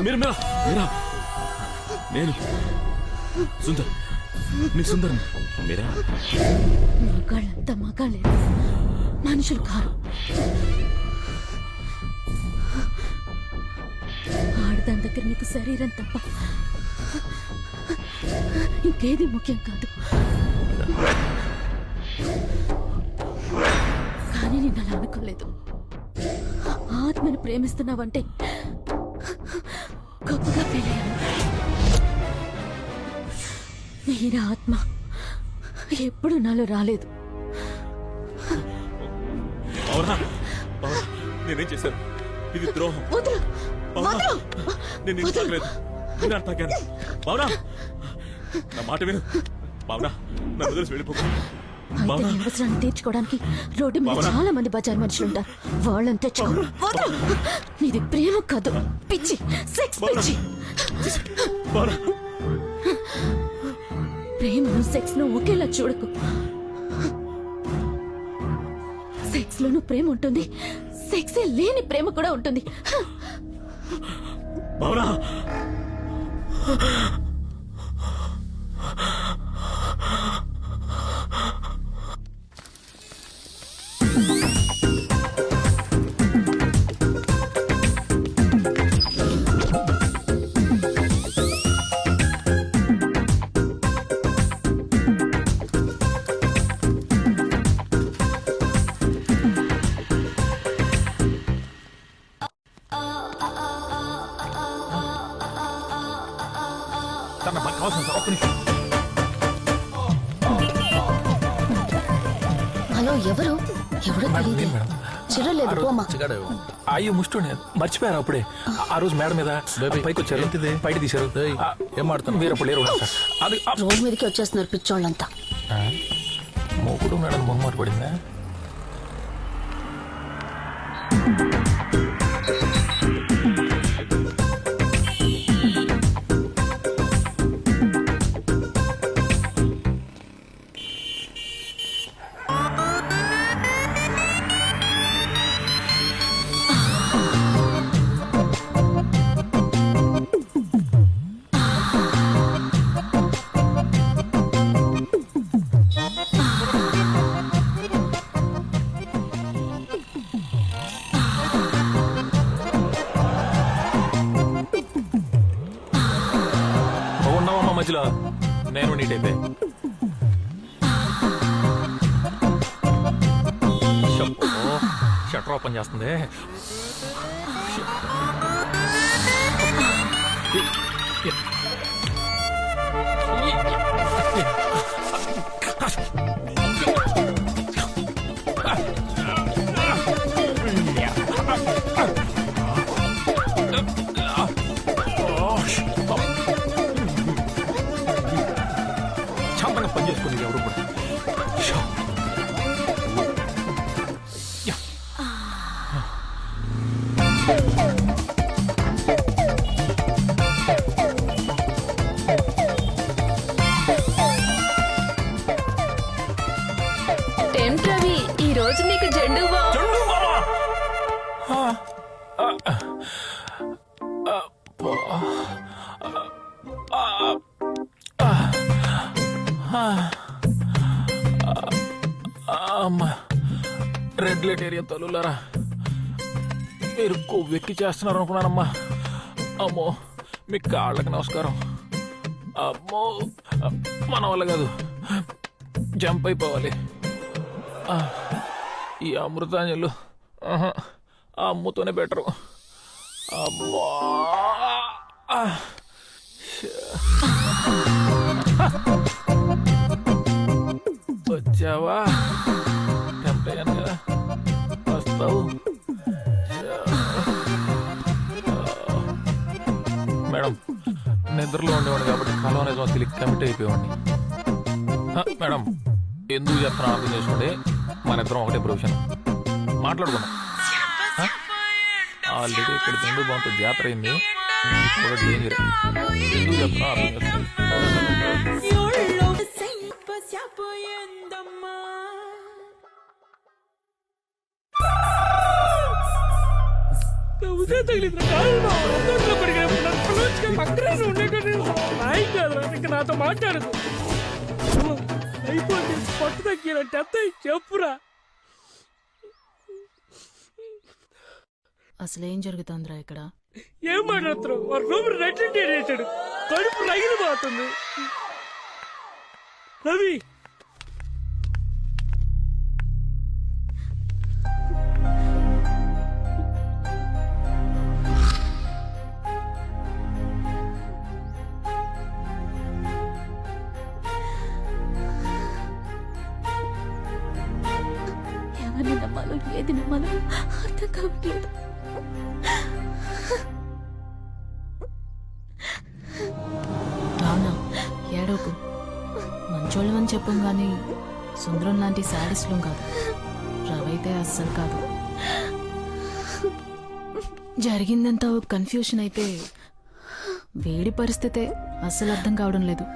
మీరా, మీరా, మీరా, నేను సుందర్, నీ సుందర్. మీరా, మగాళ్ళంతా మగాళ్ళే, మనుషులు కారు. ఆడదాని దగ్గర నీకు శరీరం తప్ప ఇంకేది ముఖ్యం కాదు. కానీ నేను అలా అనుకోలేదు. ఆత్మను ప్రేమిస్తున్నావంటే గొప్పగా ఫీల్ అయ్యాను. మీరా ఆత్మ ఎప్పుడు నాలో రాలేదు. అవునా? నేనేం చేశాను? ఇది ద్రోహం. వదలు, వదలు, నేను తాగలేదు. నేను తాగాను. అవునా? నా మాట విను. బావునా, నన్ను వదిలేసి వెళ్ళిపోకు. అయితే నీ అవసరాన్ని తీర్చుకోవడానికి రోడ్డు మీద చాలా మంది బజార్ మనుషులు ఉంటారు. వాళ్ళని తెచ్చుకో. వదలు. నీది ప్రేమ కాదు, పిచ్చి, సెక్స్ పిచ్చి. ప్రేమను సెక్స్ ను ఒకేలా చూడకు. సెక్స్ లోనూ ప్రేమ ఉంటుంది, సెక్సే లేని ప్రేమ కూడా ఉంటుంది. బావునా, ఎవరు ఎవడో తెలియదు చిరలేదు పోమా అయ్యో ముష్టి మర్చిపోయారు అప్పుడే ఆ రోజు మేడం మీద పైకి వచ్చారు బయట తీశారు ఏం మాడుతాను మీరు అప్పుడు లేరు అది రోడ్ మీదకి వచ్చేస్తున్నారు పిచ్చోళ్ళంతా. మూకుడు మేడం మొహమాట పడిందా? ఉన్నావమ్మా మధ్యలో నేను నీటైతే షట్టర్ ఓపెన్ చేస్తుంది. శాంతంగా పని చేసుకుని ఎవరు కూడా టెంట్ రవి ఈ రోజు నీకు జెండు బామ్. అమ్మా రెడ్ లైట్ ఏరియా తల్లులారా మీరు కొవ్వెక్కి చేస్తున్నారు అనుకున్నానమ్మా. అమ్మో మీ కాళ్ళకి నమస్కారం. అమ్మో మన వల్ల కాదు, జంప్ అయిపోవాలి. ఈ అమృతాంజలు ఆ అమ్ముతోనే బెటరు. అమ్మా వచ్చావా? టెంప్ట్ అయ్యాను కదా, వస్తావు. మేడం నిద్రలో ఉండేవాడు కాబట్టి కలవ నిజం తెలియక కమిట్ అయిపోయేవాడిని. మేడం ఎందుకు చెప్తున్నా అర్థం చేసుకోండి, మన ఇద్దరం ఒకటే ప్రొఫెషన్ మాట్లాడుకున్నాం. ఆల్రెడీ ఇక్కడ తిండు బాగుంటుంది, జాతర అయింది, ఇప్పుడు డేంజర్. ఎందుకు చెప్తున్నా అర్థం చేసుకోండి. నాతో మాట్లాడదు అయిపోతే పట్టు తగ్గినట్టు అత్తయ్య చెప్పురా. అసలేం జరుగుతుందిరా ఇక్కడ? ఏం మాట్లాడుతున్నావు? వాడు రూమ్ రెడ్ చేసాడు, కడుపు రగిలిపోతుంది. రవి ఎవరిని నమ్మాలో ఏది నమ్మాలో అర్థం కావట్లేదు. అవునా, ఏడోకు. మంచోళ్ళమని చెప్పం గాని సుందరం లాంటి శాడిస్లం కాదు. రవైతే అస్సలు కాదు. జరిగిందంతా కన్ఫ్యూషన్ అయితే వేడి పరిస్థితే అస్సలు అర్థం కావడం లేదు.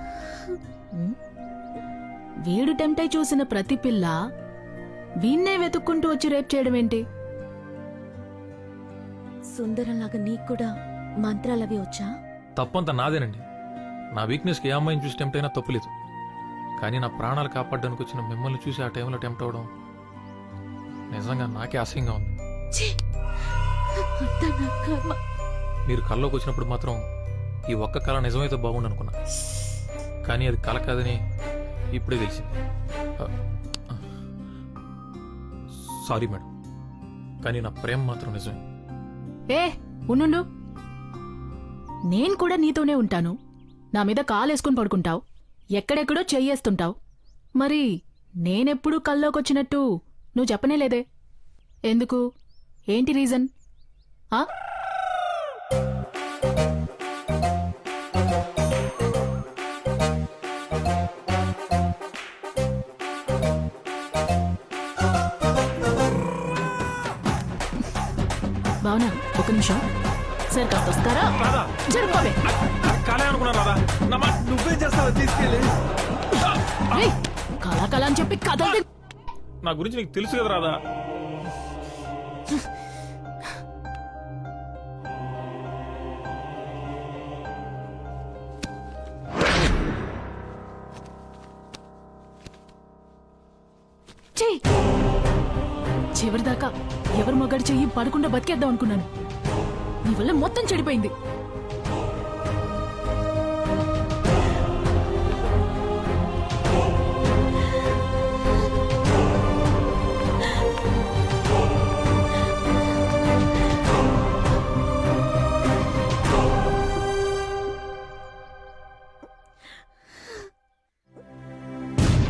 వీడు టెంప్టై చూసిన ప్రతి పిల్ల వీణ్ణే వెతుక్కుంటూ వచ్చి రేప్ చేయడం ఏంటి? సుందరంలాగా నీకు కూడా మంత్రాలవి వచ్చా? తప్పంతా నాదేనండి. నా వీక్నెస్కి ఏ అమ్మాయిని చూసి టెంప్ట్ అయినా తప్పులేదు. కానీ నా ప్రాణాలు కాపాడడానికి వచ్చిన మిమ్మల్ని చూసి ఆ టైంలో టెంప్ట్ అవడం నిజంగా నాకే అసహ్యంగా ఉంది. మీరు కల్లోకి వచ్చినప్పుడు మాత్రం ఈ ఒక్క కళ నిజమైతే బాగుండు అనుకున్నా, కానీ అది కళ కాదని ఇప్పుడే తెలిసింది. సారీ మేడం, కానీ నా ప్రేమ మాత్రం నిజమే. ఏ ఉండు, నేను కూడా నీతోనే ఉంటాను. నా మీద కాలేసుకుని పడుకుంటావు, ఎక్కడెక్కడో చెయ్యేస్తుంటావు. మరి నేనెప్పుడు కల్లోకొచ్చినట్టు నువ్వు చెప్పనే లేదే ఎందుకు ఏంటి రీజన్ ఆ భావన ఒక నిమిషం సార్ కాస్త వస్తారా జరుపుకోవే కాలే అనుకున్నాను రాదా నువ్వే చేస్తావా తీసుకెళ్ళి కళా కళ అని చెప్పి కథ నా గురించి నీకు తెలుసు కదా రాదా చెయ్యి చివరిదాకా ఎవరు మగాడి చెయ్యి పడకుండా బతికేద్దాం అనుకున్నాను నీ వల్ల మొత్తం చెడిపోయింది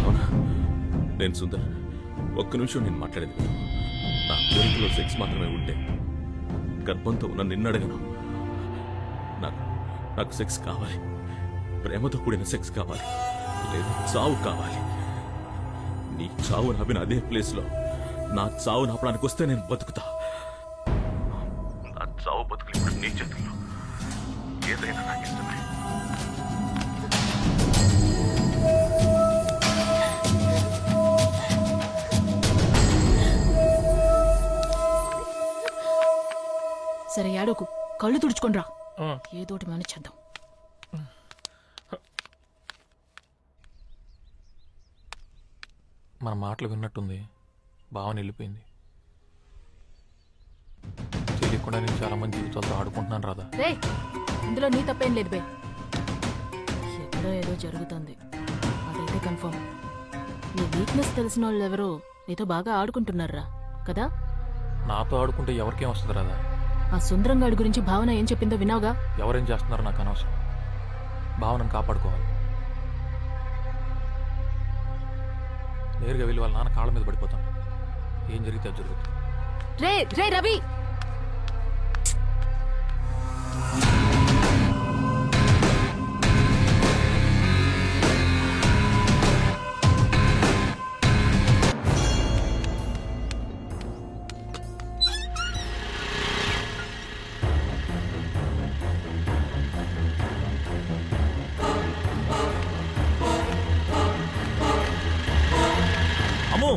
అవునా నేను సుందర్ ఒక్క నిమిషం నేను మాట్లాడేది విను. నా కోరికలో సెక్స్ మాత్రమే ఉంటే గర్భంతో ఉన్న నిన్ను అడగను నాకు సెక్స్ కావాలి ప్రేమతో కూడిన సెక్స్ కావాలి లేదా చావు కావాలి నీ చావు నవ్విన అదే ప్లేస్లో నా చావు నాపడానికి వస్తే నేను బతుకుతా నా చావు బతుకులు ఇప్పుడు నీ చేతుల్లో ఏదైనా నాకు ఇష్టమే సరే ఏడోకు కళ్ళు తుడుచుకొని రా ఏదోటి మానేద్దాం మన మాటలు విన్నట్టుంది భావన వెళ్ళిపోయింది తెలియకుండా నేను చాలా మంది జీవితాలతో ఆడుకుంటున్నాను రాదా రే ఇందులో నీ తప్పేం లేదు బే ఎక్కడో ఏదో జరుగుతుంది అదైతే కన్ఫర్మ్ నీ వీక్నెస్ తెలిసిన వాళ్ళు ఎవరో నీతో బాగా ఆడుకుంటున్నారా కదా నాతో ఆడుకుంటే ఎవరికేం వస్తుంది రాదా ఆ సుందరంగాడి గురించి భావన ఏం చెప్పిందో విన్నావుగా ఎవరేం చేస్తున్నారో నాకు అనవసరం భావనను కాపాడుకోవాలి నేరుగా వెళ్ళి వాళ్ళ నాన్న కాళ్ళ మీద పడిపోతాను ఏం జరిగితే అది జరుగుతుంది రే రే రవి అమ్మో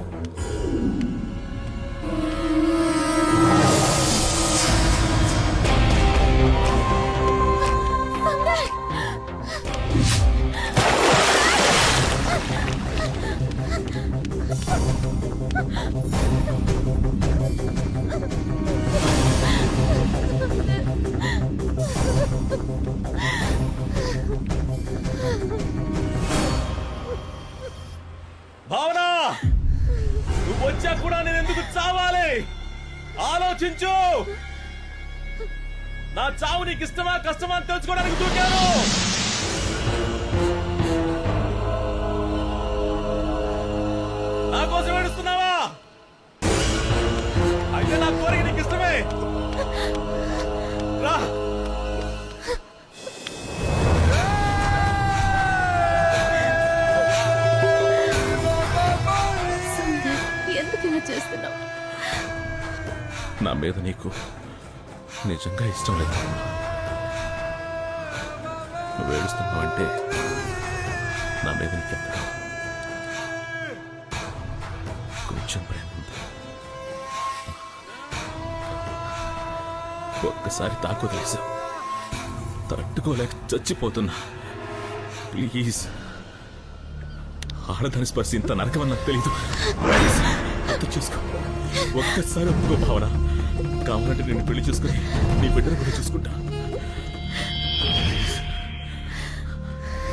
భావన నువ్వు వచ్చా కూడా నేను ఎందుకు చావాలి ఆలోచించు నా చావు నీకు ఇష్టమా కష్టమా అని తెలుసుకోవడానికి దూకాను నా కోసం ఏడుస్తున్నావా అయితే నా కోరిక నీకు ఇష్టమే రా ఎందుకు ఇలా చేస్తున్నావు నా మీద నీకు నిజంగా ఇష్టం లేదు నువ్వు ఏడుస్తున్నావు అంటే నా మీద నీకెంత కొంచెం ప్రేమ ఉంది ఒక్కసారి తాకు తెలుసు తట్టుకోలేక చచ్చిపోతున్నా ప్లీజ్ ఆడదాని స్పర్శ ఇంత నరకమని నాకు తెలీదు ప్లీజ్ అర్థం చేసుకో ఒక్కసారి ఒప్పుకో భావన కావాలంటే నేను పెళ్లి చేసుకుని నీ బిడ్డను కూడా చూసుకుంటా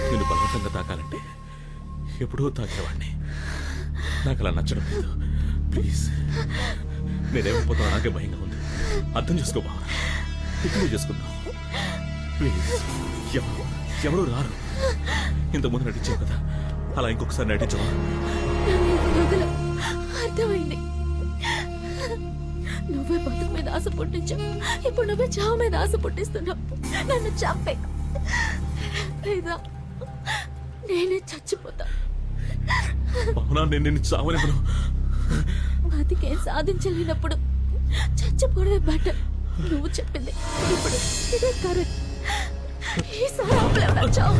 నేను బలవంతంగా తాకాలంటే ఎప్పుడో తాకేవాడిని నాకు అలా నచ్చడం లేదు ప్లీజ్ నేనేమైపోతానో నాకే భయంగా ఉంది అర్థం చేసుకో భావన ఇప్పుడు చేసుకుందాం ప్లీజ్ ఎవరు రారు ఇంతకుముందు నటించావు కదా అలా ఇంకొకసారి నటించవా అర్థమైంది నువ్వే బతుకు మీద ఆశ పుట్టించావు, ఇప్పుడు నువ్వే చావు మీద ఆశ పుట్టిస్తున్నావు. నన్ను చంపే, లేదా నేనే చచ్చిపోతా. భావన, నేను నిన్ను చావనివ్వను. బతికేం సాధించలేనప్పుడు చచ్చిపోవడమే బెటర్. నువ్వు చెప్పింది ఇప్పుడు ఇదే కరెక్ట్. ఈసారి ఆపలేవు చావు.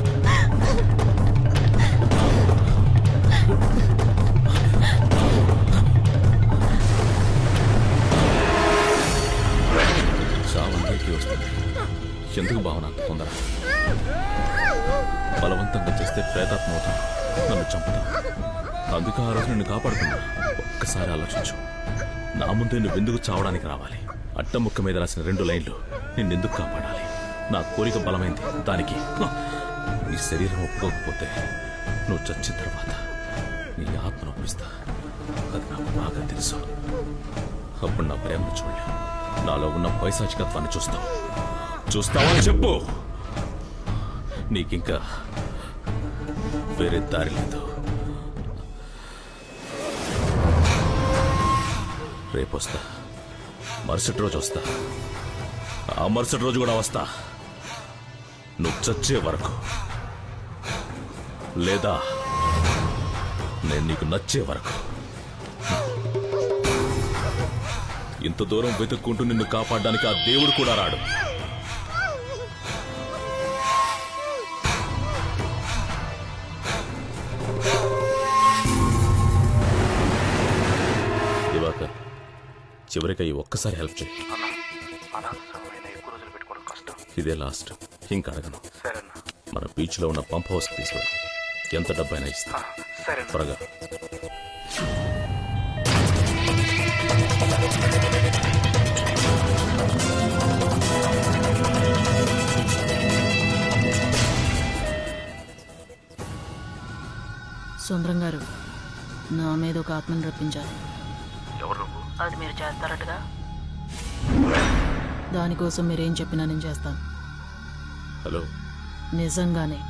చావందరికీ వస్తుంది. ఎందుకు భావన అంత తొందర? బలవంతంగా చేస్తే ప్రేతాత్మ అవుతాను, నన్ను చంపుతా. అందుకే ఆ రోజు నిన్ను కాపాడుకున్నా. ఒక్కసారి ఆలోచించు, నా ముందే నువ్వెందుకు చావడానికి రావాలి? అట్టముక్క మీద రాసిన 2 లైన్లు నిన్నెందుకు కాపాడాలి? నా కోరిక బలమైంది, దానికి నీ శరీరం ఒప్పుకోకపోతే నువ్వు చచ్చిన తర్వాత నీ ఆత్మను ఒప్పిస్తా. అది నాకు బాగా తెలుసు. అప్పుడు నా ప్రేమను చూడలేవు, నాలో ఉన్న పైశాచికత్వాన్ని చూస్తావా అని చెప్పు. నీకింకా వేరే దారి లేదు. రేపొస్తా, మరుసటి రోజు వస్తా, ఆ మరుసటి రోజు కూడా వస్తా. నువ్వు చచ్చే వరకు, లేదా నేను నీకు నచ్చే వరకు. ఇంత దూరం వెతుక్కుంటూ నిన్ను కాపాడడానికి ఆ దేవుడు కూడా రాడు. దివాకర్, చివరికి ఒక్కసారి హెల్ప్ చేయి. ఇదే లాస్ట్, ఇంకా అడగను. మన బీచ్లో ఉన్న పంప్ హౌస్ తీసుకురా. ఎంత డబ్బైనా ఇస్తా. త్వరగా. సుందరం గారు, నా మీద ఒక ఆత్మను రప్పించాలి. ఎవరు నువ్వు? అది మీరు చేస్తారటగా. దానికోసం మీరేం చెప్పినా నేను చేస్తాను. హలో, నిజంగానే.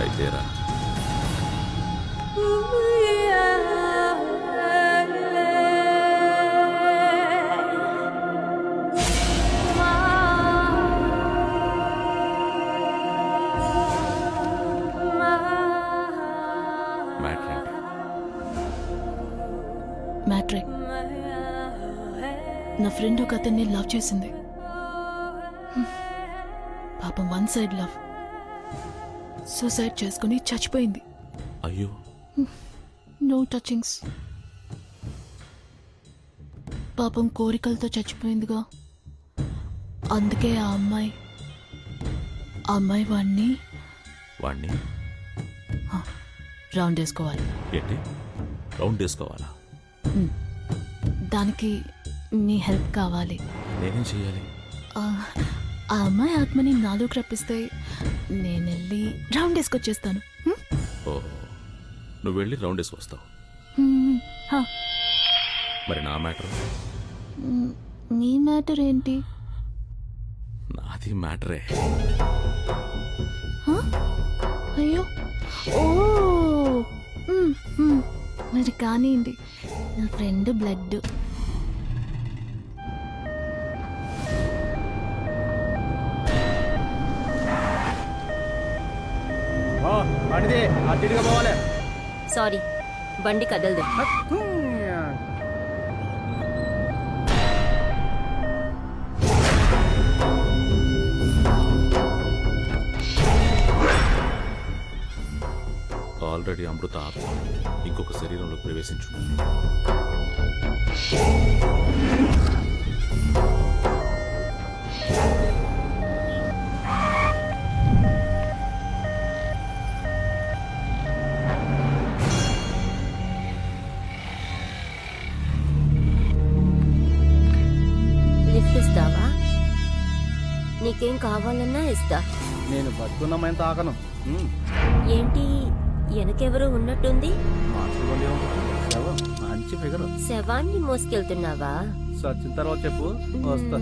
అయితేరా. మ్యాట్రే, నా ఫ్రెండ్ ఒక అతన్ని లవ్ చేసింది. పాపం 1 సైడ్ లవ్. సూసైడ్ చేసుకుని చచ్చిపోయింది. అయ్యో, నో టచింగ్స్. పాపం కోరికలతో చచ్చిపోయిందిగా. అందుకే ఆ అమ్మాయి వాణ్ణి రౌండ్ వేసుకోవాలి. ఏంటి రౌండ్ వేసుకోవాలా? దానికి మీ హెల్ప్ కావాలి. నేనేం చెయ్యాలి? ఆ అమ్మాయి ఆత్మని నాలోకి రప్పిస్తే నేను వెళ్ళి రౌండ్ వేసుకొచ్చేస్తాను. ఓ, నువ్వు వెళ్ళి రౌండ్ వేసుకొస్తావు. మరి నా మ్యాటర్? మీ మ్యాటర్ ఏంటి? నాది మ్యాటరే. అయ్యో, ఓ, మరి కానివ్వండి. నా ఫ్రెండ్ బ్లడ్. సారీ, బండి కదలదు. ఆల్రెడీ అమృత ఆత్మ ఇంకొక శరీరంలో ప్రవేశించు. లిఫ్ట్ ఇస్తావా? నీకేం కావాలన్నా ఇస్తా. నేను బతుకున్నామైనా తాకను. ఏంటి వెనకెవరో ఉన్నట్టుంది? మంచి ఫిగర్. శవాన్ని మోసుకెళ్తున్నావా? సచిన తర్వాత చెప్పు, వస్తా.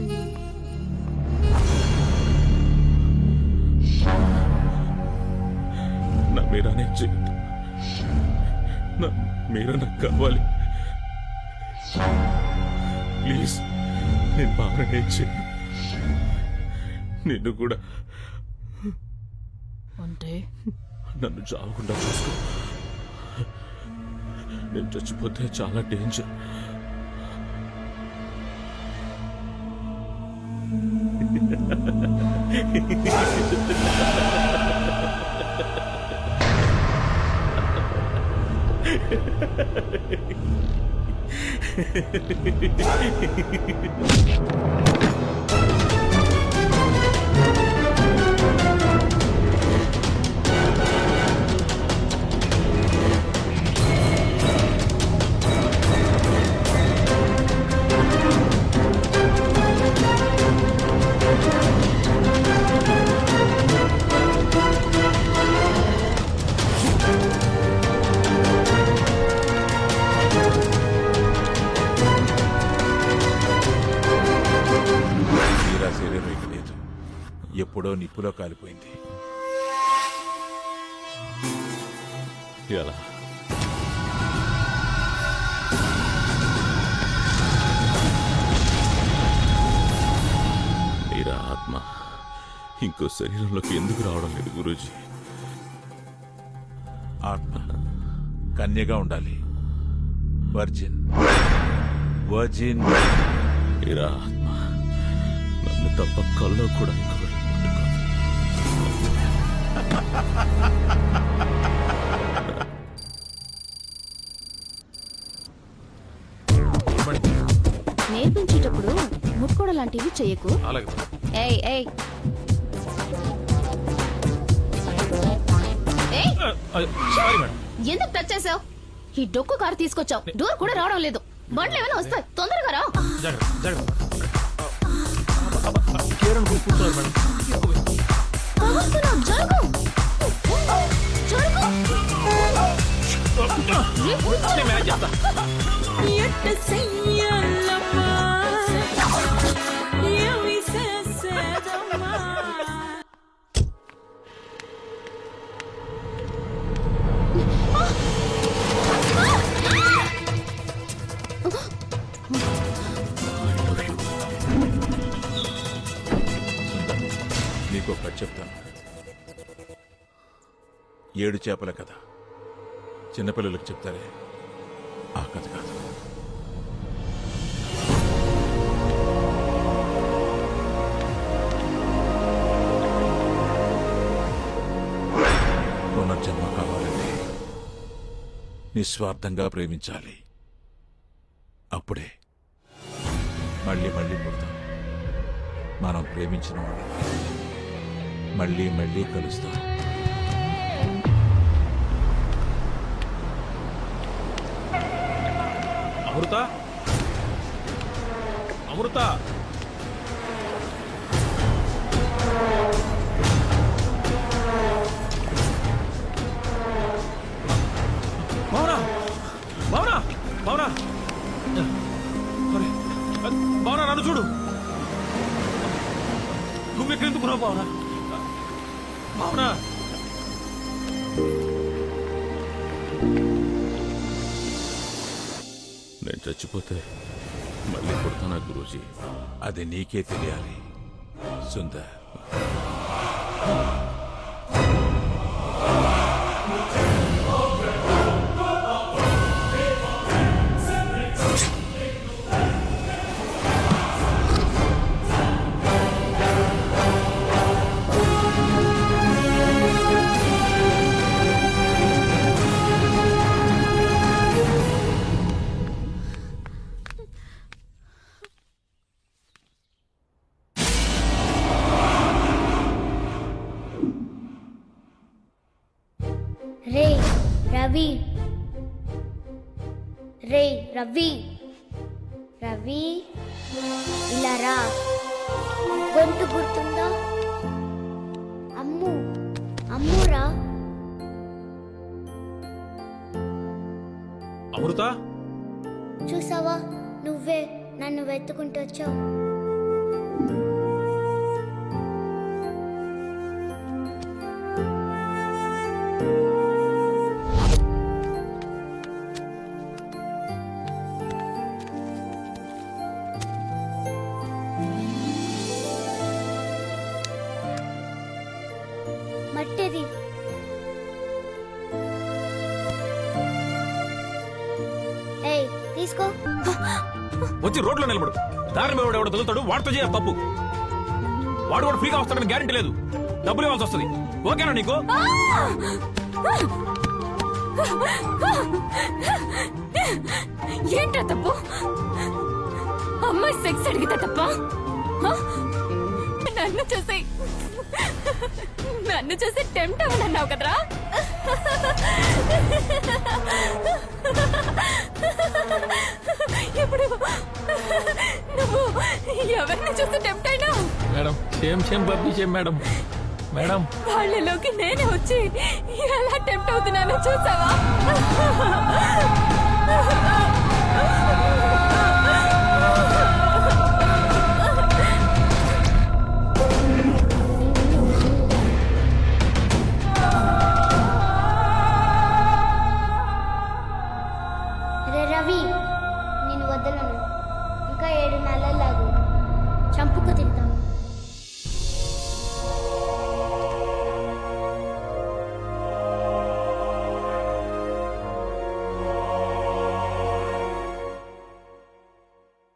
మీరానే చేయొద్దు. మీరా నాకు కావాలి. ప్లీజ్, నేను బాగానే చెయ్యి. నిన్ను కూడా అంటే నన్ను చావకుండా చూసుకో. నేను చచ్చిపోతే చాలా డేంజర్. మీరా శరీరం ఇక లేదు, ఎప్పుడో నిప్పులో కాలిపోయింది. ఎలా? మీరా ఆత్మ ఇంకో శరీరంలోకి ఎందుకు రావడం లేదు గురూజీ? ఆత్మ కన్యగా ఉండాలి. Virgin virgin. మీరా ఆత్మ నన్ను తప్ప కల్లో కూడా ఇంకొకటి ముట్టుకోదు. నేర్పించేటప్పుడు ముట్టుకోవడం లాంటివి చెయ్యకు. అలాగే ఏయ్ ఏయ్ ఏయ్, సారీ మేడం. ఎందుకు టచ్ చేసావు? ఈ డొక్కు కారు తీసుకొచ్చావు, డోర్ కూడా రావడం లేదు. బండ్లు ఏమైనా వస్తాయి, తొందరగా రా. జాగ్రత్త జాగ్రత్త. కేర్ అనుకుని కూర్చోవాలి మేడం. పగలుతున్నావు, జరుగు జరుగు. నేను మేనేజ్ చేస్తా. నీకు కథ చెప్తాను. 7 చేపల కథ. చిన్నపిల్లలకు చెప్తారే, ఆ కథ కాదు. పునర్జన్మ కావాలంటే నిస్వార్థంగా ప్రేమించాలి. అప్పుడే మళ్ళీ మళ్ళీ పుడతాం. మనం ప్రేమించిన వాళ్ళు మళ్ళీ మళ్ళీ కలుస్తాం. అమృత, అమృత. భావనా, భావనా, భావనా. భావనా, నన్ను చూడు. నువ్వు ఎక్కడెందుకు రావు భావనా? భావనా. నేను చచ్చిపోతే మళ్ళీ పుడతానా గురూజీ? అది నీకే తెలియాలి సుందర్. రే రవి, రే రవి, రవి ఇలా రా. గొంతు గుర్తుందా? అమ్ము, అమ్మురా. అమృత, చూసావా, నువ్వే నన్ను వెతుకుంటూ వచ్చావు. కట్టేది. ఏయ్ తీసుకో. వచ్చి రోడ్లో నిలబడు. దారి మీద ఎవడో తగులుతాడు, వాడితో చేయాలి తప్పు. వాడు కూడా ఫ్రీగా వస్తాడని గ్యారెంటీ లేదు, డబ్బులు ఇవ్వాల్సి వస్తుంది. ఓకేనా నీకు? ఏంట్రా తప్పు? అమ్మాయి సెక్స్ అడిగితే తప్ప? నన్ను చూసి టెంప్ట్ అవ్వనన్నావు కదరా? ఇప్పుడు నువ్వు ఎవరిని చూసి టెంప్ట్ అయినా? మేడం సేమ్ బబ్బీ సేమ్ మేడం. మేడం వాళ్ళలోకి నేనే వచ్చి ఎలా టెంప్ట్ అవుతున్నానో చూసావా? రే రవి, నేను వదలను. ఇంకా 7 నెలలాగు చంపుకు తింటాను.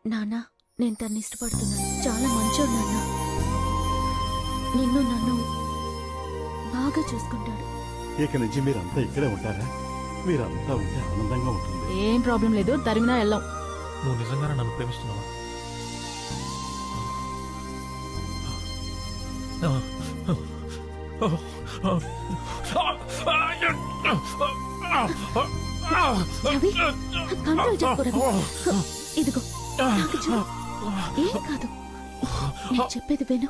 నాన్న, నేను తన్ని ఇష్టపడుతున్నాను. చాలా మంచోడు నాన్న. నిన్ను నన్ను బాగా చూసుకుంటాడు. ఇక నుంచి మీరంతా ఇక్కడే ఉంటారా? మీరంతా ఉంటే ఆనందంగా ఉంటుంది. ఏం ప్రాబ్లం లేదు, తరిమినా వెళ్ళాం. నువ్వు నిజంగానే నన్ను ప్రేమిస్తున్నావా? రవి, కంట్రోల్ చేసుకో రవి. ఇదిగో నాకు చూడు. ఏం కాదు, నేను చెప్పేది విను.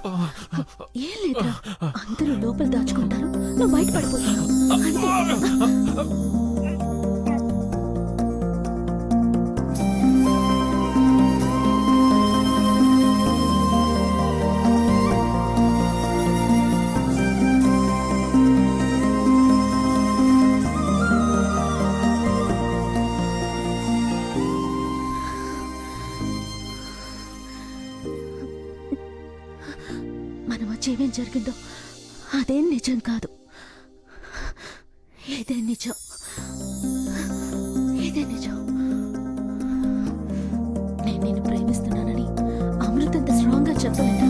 ఏం లేదురా, అందరూ లోపల దాచుకుంటారు, నువ్వు బయట పడిపోతావు అంతే. మన మధ్య ఏమేం జరిగిందో అదేం నిజం కాదు. ఇదే నిజం, ఇదే నిజం. నేను నిన్ను ప్రేమిస్తున్నానని అమృతంత స్ట్రాంగ్ గా చెప్పలేను.